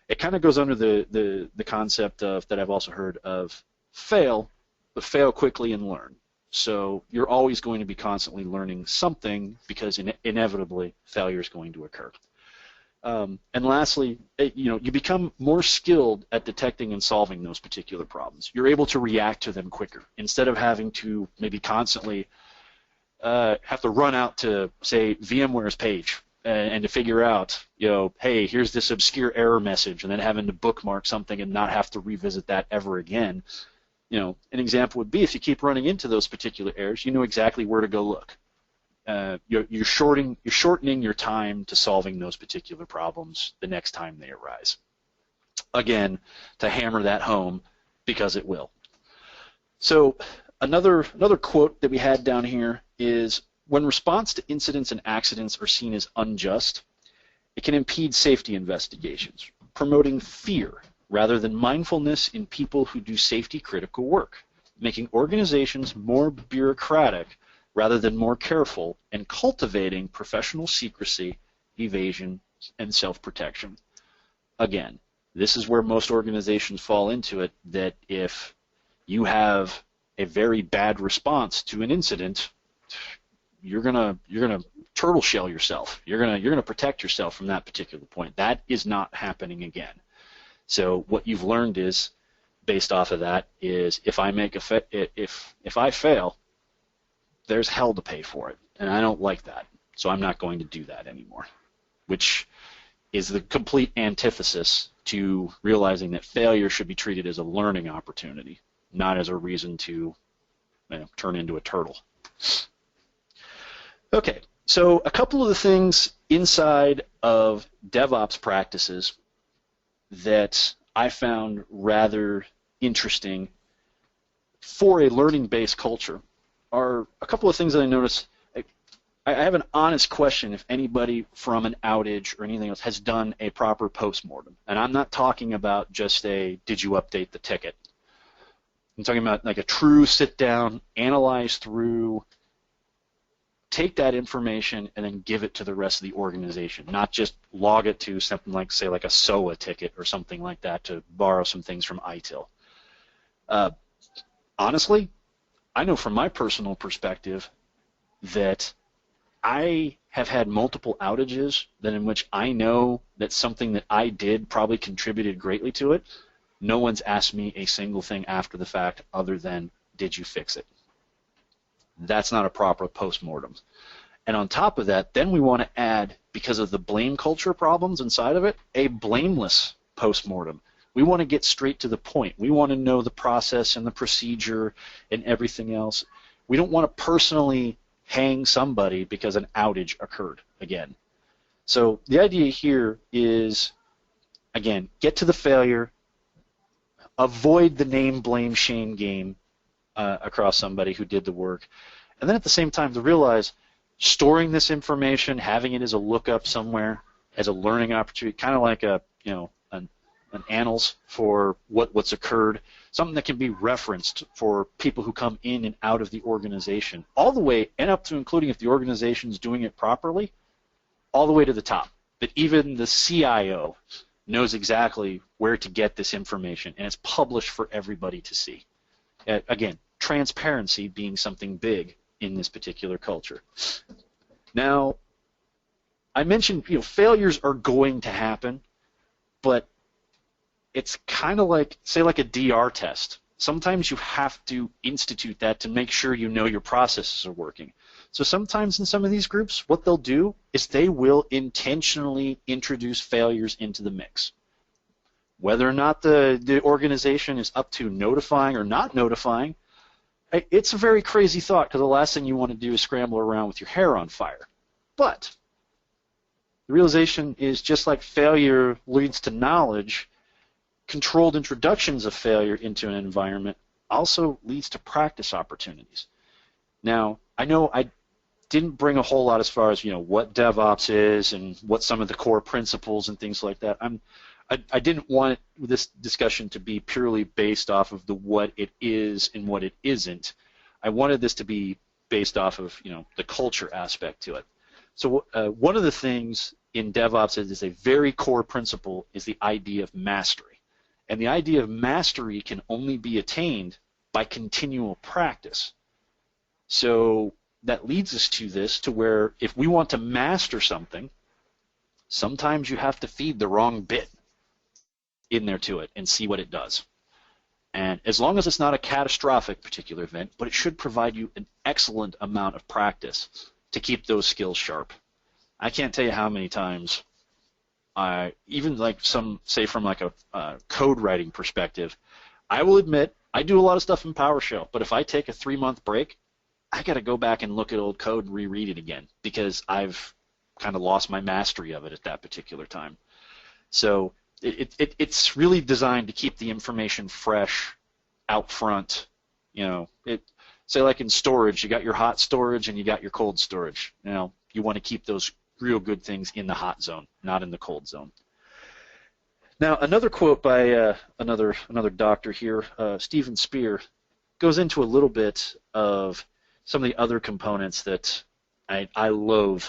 It kind of goes under the concept of, that I've also heard of, fail, but fail quickly and learn. So you're always going to be constantly learning something, because inevitably failure is going to occur. And lastly, you become more skilled at detecting and solving those particular problems. You're able to react to them quicker instead of having to maybe constantly have to run out to, say, VMware's page and to figure out, hey, here's this obscure error message, and then having to bookmark something and not have to revisit that ever again. An example would be, if you keep running into those particular errors, you know exactly where to go look. You're shortening your time to solving those particular problems the next time they arise. Again, to hammer that home, because it will. So another quote that we had down here is, when response to incidents and accidents are seen as unjust, it can impede safety investigations, promoting fear rather than mindfulness in people who do safety-critical work, making organizations more bureaucratic rather than more careful, and cultivating professional secrecy, evasion, and self-protection. Again, this is where most organizations fall into it, that if you have a very bad response to an incident, you're gonna turtle shell yourself. You're gonna protect yourself from that particular point. That is not happening again. So what you've learned is, based off of that, is if I fail, there's hell to pay for it, and I don't like that, so I'm not going to do that anymore, which is the complete antithesis to realizing that failure should be treated as a learning opportunity, not as a reason to turn into a turtle. Okay, so a couple of the things inside of DevOps practices that I found rather interesting for a learning-based culture are a couple of things that I noticed. I have an honest question if anybody from an outage or anything else has done a proper postmortem. And I'm not talking about just a, did you update the ticket? I'm talking about like a true sit-down, analyze through, take that information and then give it to the rest of the organization, not just log it to something like, say, like a SOA ticket or something like that, to borrow some things from ITIL. Honestly, I know from my personal perspective that I have had multiple outages that in which I know that something that I did probably contributed greatly to it. No one's asked me a single thing after the fact other than, did you fix it? That's not a proper postmortem. And on top of that, then we want to add, because of the blame culture problems inside of it, a blameless postmortem. We want to get straight to the point. We want to know the process and the procedure and everything else. We don't want to personally hang somebody because an outage occurred again. So the idea here is, again, get to the failure, avoid the name, blame, shame game across somebody who did the work. And then at the same time to realize storing this information, having it as a lookup somewhere, as a learning opportunity, kind of like an annals for what's occurred, something that can be referenced for people who come in and out of the organization, all the way and up to including if the organization's doing it properly, all the way to the top. That even the CIO knows exactly where to get this information, and it's published for everybody to see. Again, transparency being something big in this particular culture. Now, I mentioned failures are going to happen, but it's kind of like, say, like a DR test. Sometimes you have to institute that to make sure you know your processes are working. So sometimes in some of these groups, what they'll do is they will intentionally introduce failures into the mix. Whether or not the organization is up to notifying or not notifying, it's a very crazy thought, because the last thing you want to do is scramble around with your hair on fire. But the realization is, just like failure leads to knowledge, controlled introductions of failure into an environment also leads to practice opportunities. Now, I know I didn't bring a whole lot as far as what DevOps is and what some of the core principles and things like that. I didn't want this discussion to be purely based off of the what it is and what it isn't. I wanted this to be based off of the culture aspect to it. So one of the things in DevOps is a very core principle is the idea of mastery. And the idea of mastery can only be attained by continual practice. So that leads us to this, to where if we want to master something, sometimes you have to feed the wrong bit in there to it and see what it does. And as long as it's not a catastrophic particular event, but it should provide you an excellent amount of practice to keep those skills sharp. I can't tell you how many times even like say from like a code writing perspective, I will admit I do a lot of stuff in PowerShell, but if I take a 3-month break, I got to go back and look at old code and reread it again, because I've kind of lost my mastery of it at that particular time. So it's really designed to keep the information fresh out front. Say like in storage, you got your hot storage and you got your cold storage. You want to keep those real good things in the hot zone, not in the cold zone. Now, another quote by another doctor here, Stephen Spear, goes into a little bit of some of the other components that I loathe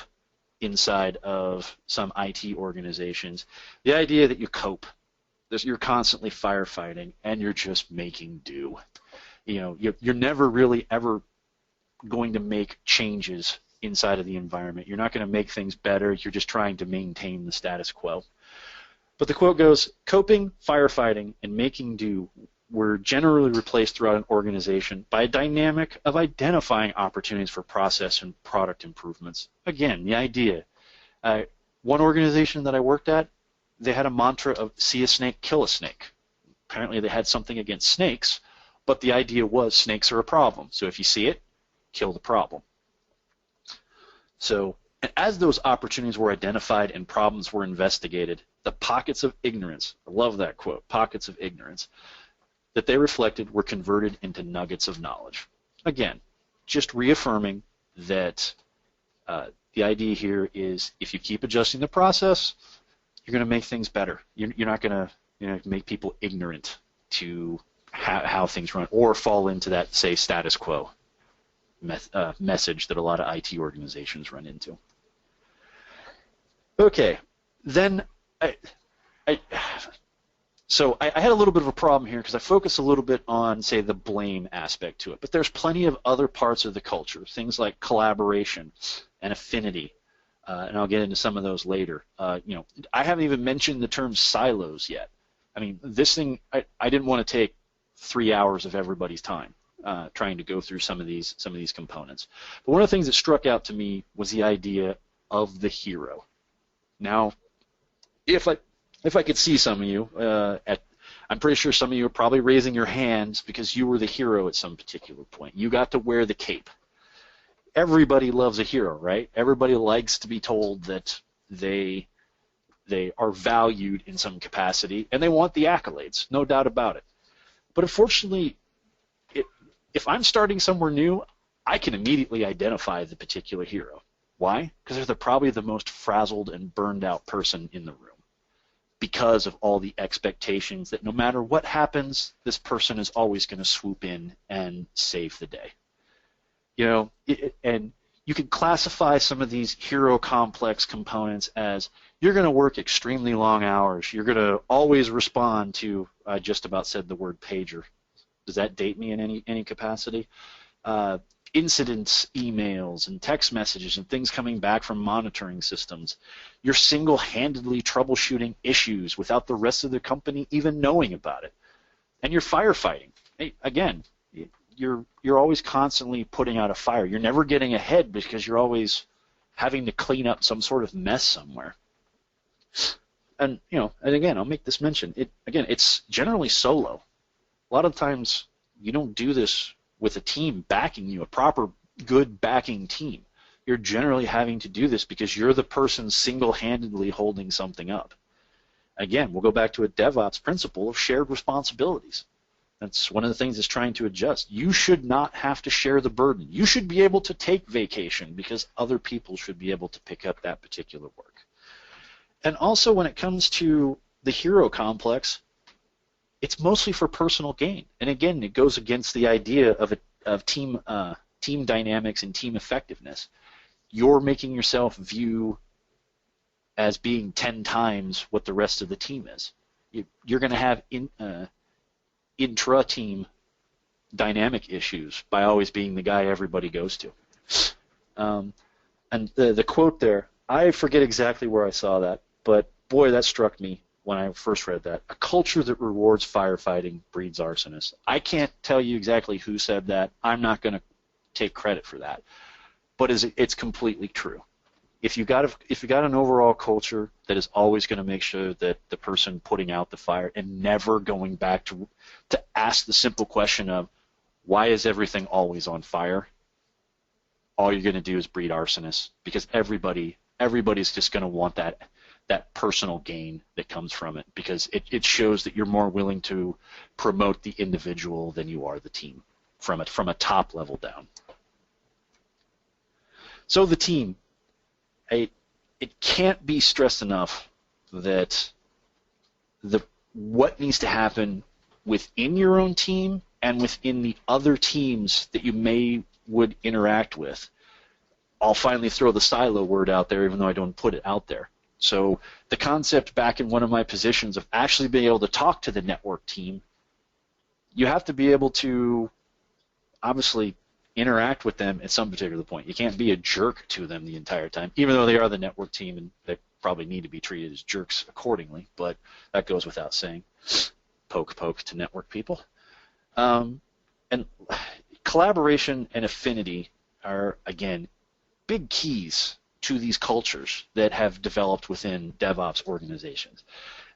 inside of some IT organizations. The idea that you cope, you're constantly firefighting, and you're just making do. You're never really ever going to make changes inside of the environment. You're not going to make things better. You're just trying to maintain the status quo. But the quote goes, coping, firefighting, and making do were generally replaced throughout an organization by a dynamic of identifying opportunities for process and product improvements. Again, the idea. One organization that I worked at, they had a mantra of see a snake, kill a snake. Apparently they had something against snakes, but the idea was snakes are a problem. So if you see it, kill the problem. So as those opportunities were identified and problems were investigated, the pockets of ignorance, I love that quote, pockets of ignorance, that they reflected were converted into nuggets of knowledge. Again, just reaffirming that the idea here is if you keep adjusting the process, you're going to make things better. You're not going to make people ignorant to how things run or fall into that, say, status quo message that a lot of IT organizations run into. Okay, then so I had a little bit of a problem here because I focused a little bit on, say, the blame aspect to it, but there's plenty of other parts of the culture, things like collaboration and affinity, and I'll get into some of those later. I haven't even mentioned the term silos yet. I mean, this thing, I didn't want to take 3 hours of everybody's time trying to go through some of these components. But one of the things that struck out to me was the idea of the hero. Now, if I could see some of you, I'm pretty sure some of you are probably raising your hands because you were the hero at some particular point. You got to wear the cape. Everybody loves a hero, right? Everybody likes to be told that they are valued in some capacity, and they want the accolades, no doubt about it. But unfortunately, if I'm starting somewhere new, I can immediately identify the particular hero. Why? Because they're probably the most frazzled and burned out person in the room, because of all the expectations that no matter what happens, this person is always going to swoop in and save the day. And you can classify some of these hero complex components as you're going to work extremely long hours. You're going to always respond to, I just about said the word pager. Does that date me in any capacity? Incidents, emails, and text messages and things coming back from monitoring systems. You're single-handedly troubleshooting issues without the rest of the company even knowing about it. And you're firefighting. Hey, again, you're always constantly putting out a fire. You're never getting ahead because you're always having to clean up some sort of mess somewhere. And again, I'll make this mention. It's generally solo. A lot of times you don't do this with a team backing you, a proper, good backing team. You're generally having to do this because you're the person single-handedly holding something up. Again, we'll go back to a DevOps principle of shared responsibilities. That's one of the things it's trying to adjust. You should not have to share the burden. You should be able to take vacation because other people should be able to pick up that particular work. And also when it comes to the hero complex, it's mostly for personal gain. And again, it goes against the idea of team dynamics and team effectiveness. You're making yourself view as being 10 times what the rest of the team is. You're going to have intra-team dynamic issues by always being the guy everybody goes to. And the quote there, I forget exactly where I saw that, but boy, that struck me when I first read that. A culture that rewards firefighting breeds arsonists. I can't tell you exactly who said that. I'm not going to take credit for that. But it's completely true. If you got an overall culture that is always going to make sure that the person putting out the fire and never going back to ask the simple question of why is everything always on fire, all you're going to do is breed arsonists, because everybody's just going to want that personal gain that comes from it, because it shows that you're more willing to promote the individual than you are the team from a top level down. So the team, it can't be stressed enough that what needs to happen within your own team and within the other teams that you would interact with. I'll finally throw the silo word out there, even though I don't put it out there. So the concept back in one of my positions of actually being able to talk to the network team, you have to be able to obviously interact with them at some particular point. You can't be a jerk to them the entire time, even though they are the network team and they probably need to be treated as jerks accordingly, but that goes without saying. Poke to network people. And collaboration and affinity are, again, big keys to these cultures that have developed within DevOps organizations.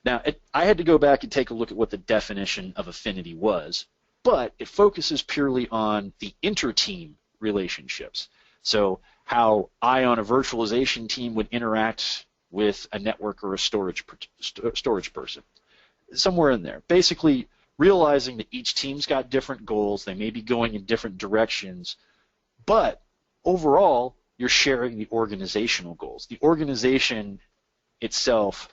Now, I had to go back and take a look at what the definition of affinity was, but it focuses purely on the inter-team relationships. So how I, on a virtualization team, would interact with a network or a storage person. Somewhere in there. Basically, realizing that each team's got different goals, they may be going in different directions, but overall, you're sharing the organizational goals. The organization itself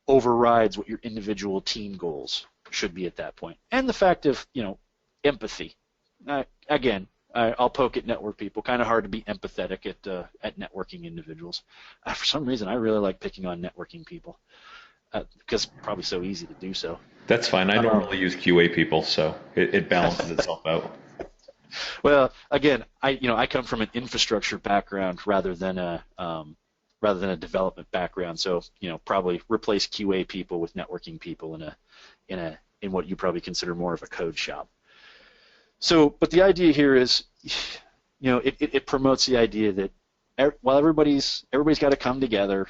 overrides what your individual team goals should be at that point. And the fact of, empathy. Again, I'll poke at network people. Kind of hard to be empathetic at networking individuals. For some reason, I really like picking on networking people because it's probably so easy to do so.
That's fine. I normally use QA people, so it balances itself out.
Well, again, I come from an infrastructure background rather than a development background, so probably replace QA people with networking people in what you probably consider more of a code shop. So, but the idea here is, it promotes the idea that while everybody's got to come together,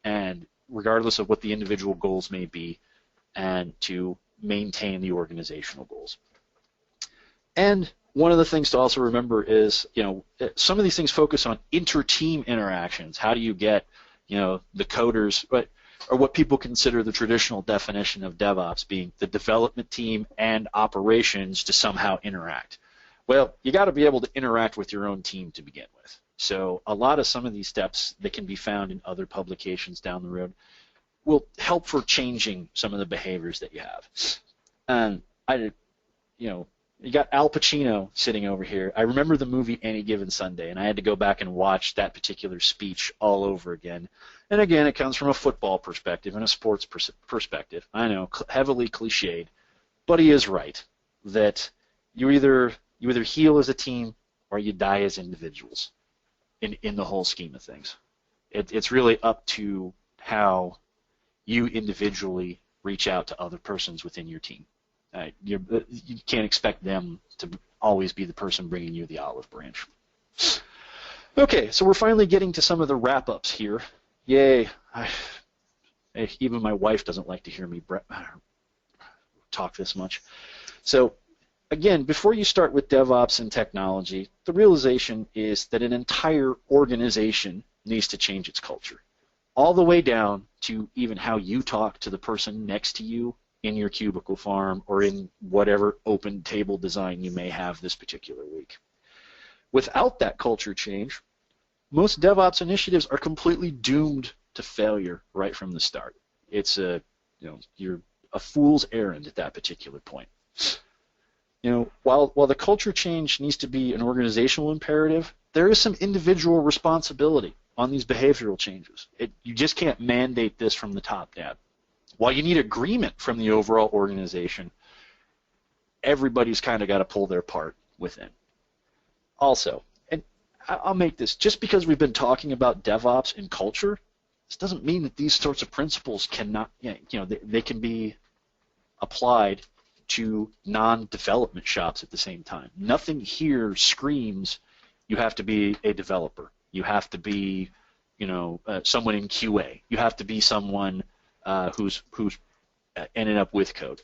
and regardless of what the individual goals may be, and to maintain the organizational goals. And one of the things to also remember is, some of these things focus on inter-team interactions. How do you get, the coders? But or what people consider the traditional definition of DevOps being the development team and operations to somehow interact. Well, you got to be able to interact with your own team to begin with. So a lot of some of these steps that can be found in other publications down the road will help for changing some of the behaviors that you have. And you got Al Pacino sitting over here. I remember the movie Any Given Sunday, and I had to go back and watch that particular speech all over again. And again, it comes from a football perspective and a sports perspective. I know, heavily cliched, but he is right that you either heal as a team or you die as individuals in the whole scheme of things. It's really up to how you individually reach out to other persons within your team. You can't expect them to always be the person bringing you the olive branch. Okay, so we're finally getting to some of the wrap-ups here. Yay. Even my wife doesn't like to hear me talk this much. So, again, before you start with DevOps and technology, the realization is that an entire organization needs to change its culture, all the way down to even how you talk to the person next to you in your cubicle farm or in whatever open table design you may have this particular week. Without that culture change, most DevOps initiatives are completely doomed to failure right from the start. It's you're a fool's errand at that particular point. While the culture change needs to be an organizational imperative, there is some individual responsibility on these behavioral changes. You just can't mandate this from the top down. While you need agreement from the overall organization, everybody's kind of got to pull their part within. Also, and I'll make this, just because we've been talking about DevOps and culture, this doesn't mean that these sorts of principles cannot, they can be applied to non-development shops at the same time. Nothing here screams you have to be a developer. You have to be, someone in QA. You have to be someone who's ended up with code.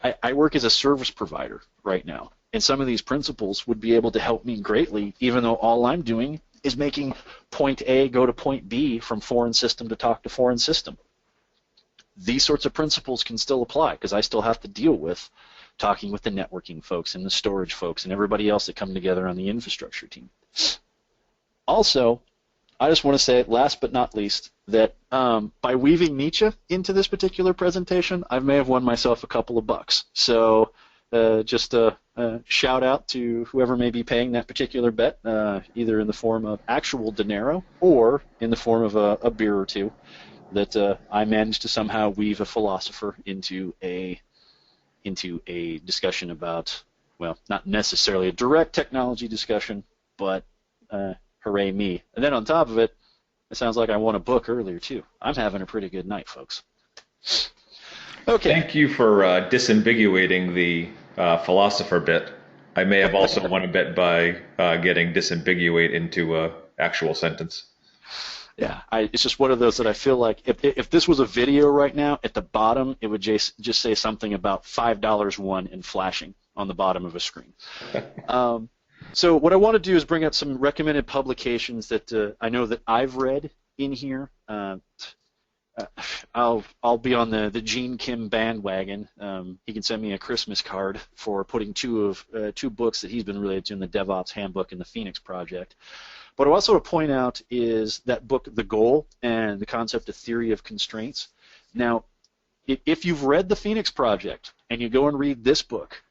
I work as a service provider right now, and some of these principles would be able to help me greatly, even though all I'm doing is making point A go to point B from foreign system to talk to foreign system. These sorts of principles can still apply because I still have to deal with talking with the networking folks and the storage folks and everybody else that come together on the infrastructure team. Also, I just want to say, last but not least, that by weaving Nietzsche into this particular presentation, I may have won myself a couple of bucks. So just a shout out to whoever may be paying that particular bet, either in the form of actual dinero or in the form of a beer or two, that I managed to somehow weave a philosopher into a discussion about, well, not necessarily a direct technology discussion, but hooray me. And then on top of it, it sounds like I won a book earlier too. I'm having a pretty good night, folks. Okay.
Thank you for disambiguating the philosopher bit. I may have also won a bit by getting disambiguate into an actual sentence.
Yeah, it's just one of those that I feel like if this was a video right now, at the bottom it would just say something about $5 won in flashing on the bottom of a screen. So what I want to do is bring up some recommended publications that I know that I've read in here. I'll be on the Gene Kim bandwagon. He can send me a Christmas card for putting two books that he's been related to in the DevOps Handbook and the Phoenix Project. But I also want to point out is that book, The Goal, and the concept of theory of constraints. Now, if you've read the Phoenix Project and you go and read this book,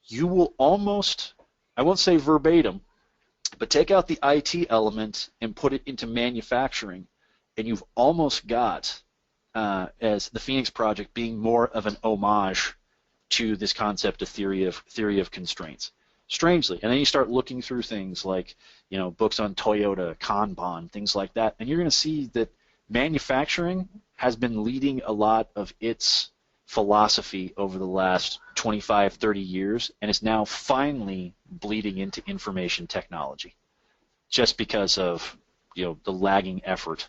you will almost, I won't say verbatim, but take out the IT element and put it into manufacturing, and you've almost got, as the Phoenix Project being more of an homage to this concept of theory of constraints. Strangely, and then you start looking through things like, books on Toyota, Kanban, things like that, and you're going to see that manufacturing has been leading a lot of its philosophy over the last 25, 30 years, and is now finally bleeding into information technology, just because of the lagging effort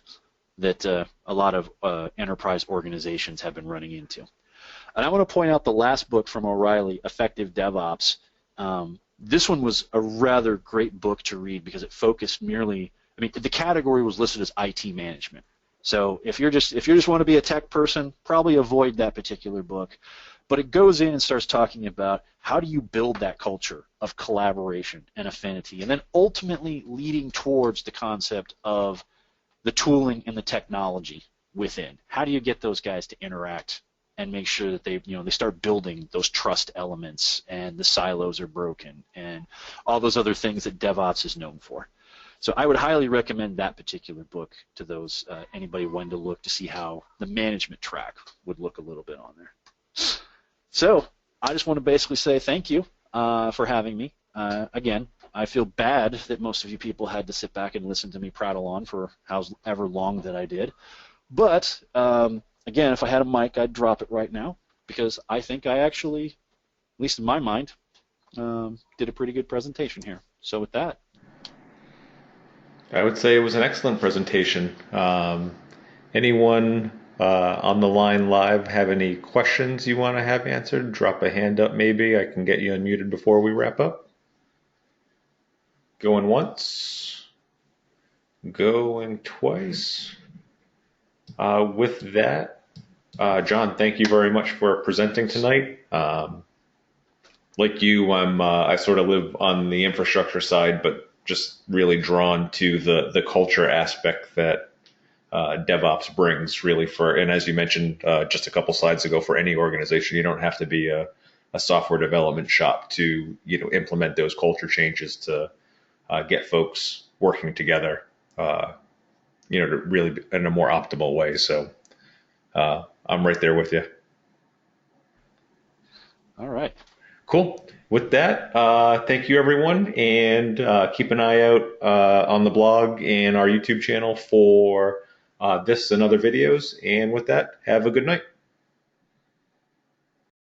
that a lot of enterprise organizations have been running into. And I want to point out the last book from O'Reilly, Effective DevOps. This one was a rather great book to read because it focused merely, the category was listed as IT management. So if you just want to be a tech person, probably avoid that particular book. But it goes in and starts talking about how do you build that culture of collaboration and affinity, and then ultimately leading towards the concept of the tooling and the technology within. How do you get those guys to interact and make sure that they start building those trust elements and the silos are broken and all those other things that DevOps is known for. So I would highly recommend that particular book to those anybody wanting to look to see how the management track would look a little bit on there. So I just want to basically say thank you for having me. Again, I feel bad that most of you people had to sit back and listen to me prattle on for however long that I did. But again, if I had a mic, I'd drop it right now because I think I actually, at least in my mind, did a pretty good presentation here. So with that,
I would say it was an excellent presentation. Anyone on the line live have any questions you want to have answered? Drop a hand up maybe. I can get you unmuted before we wrap up. Going once. Going twice. With that, Jon, thank you very much for presenting tonight. Like you, I sort of live on the infrastructure side, but just really drawn to the culture aspect that DevOps brings really and as you mentioned just a couple slides ago, for any organization, you don't have to be a software development shop to implement those culture changes to get folks working together to really in a more optimal way. So I'm right there with you.
All right.
Cool. With that, thank you, everyone, and keep an eye out on the blog and our YouTube channel for this and other videos. And with that, have a good night.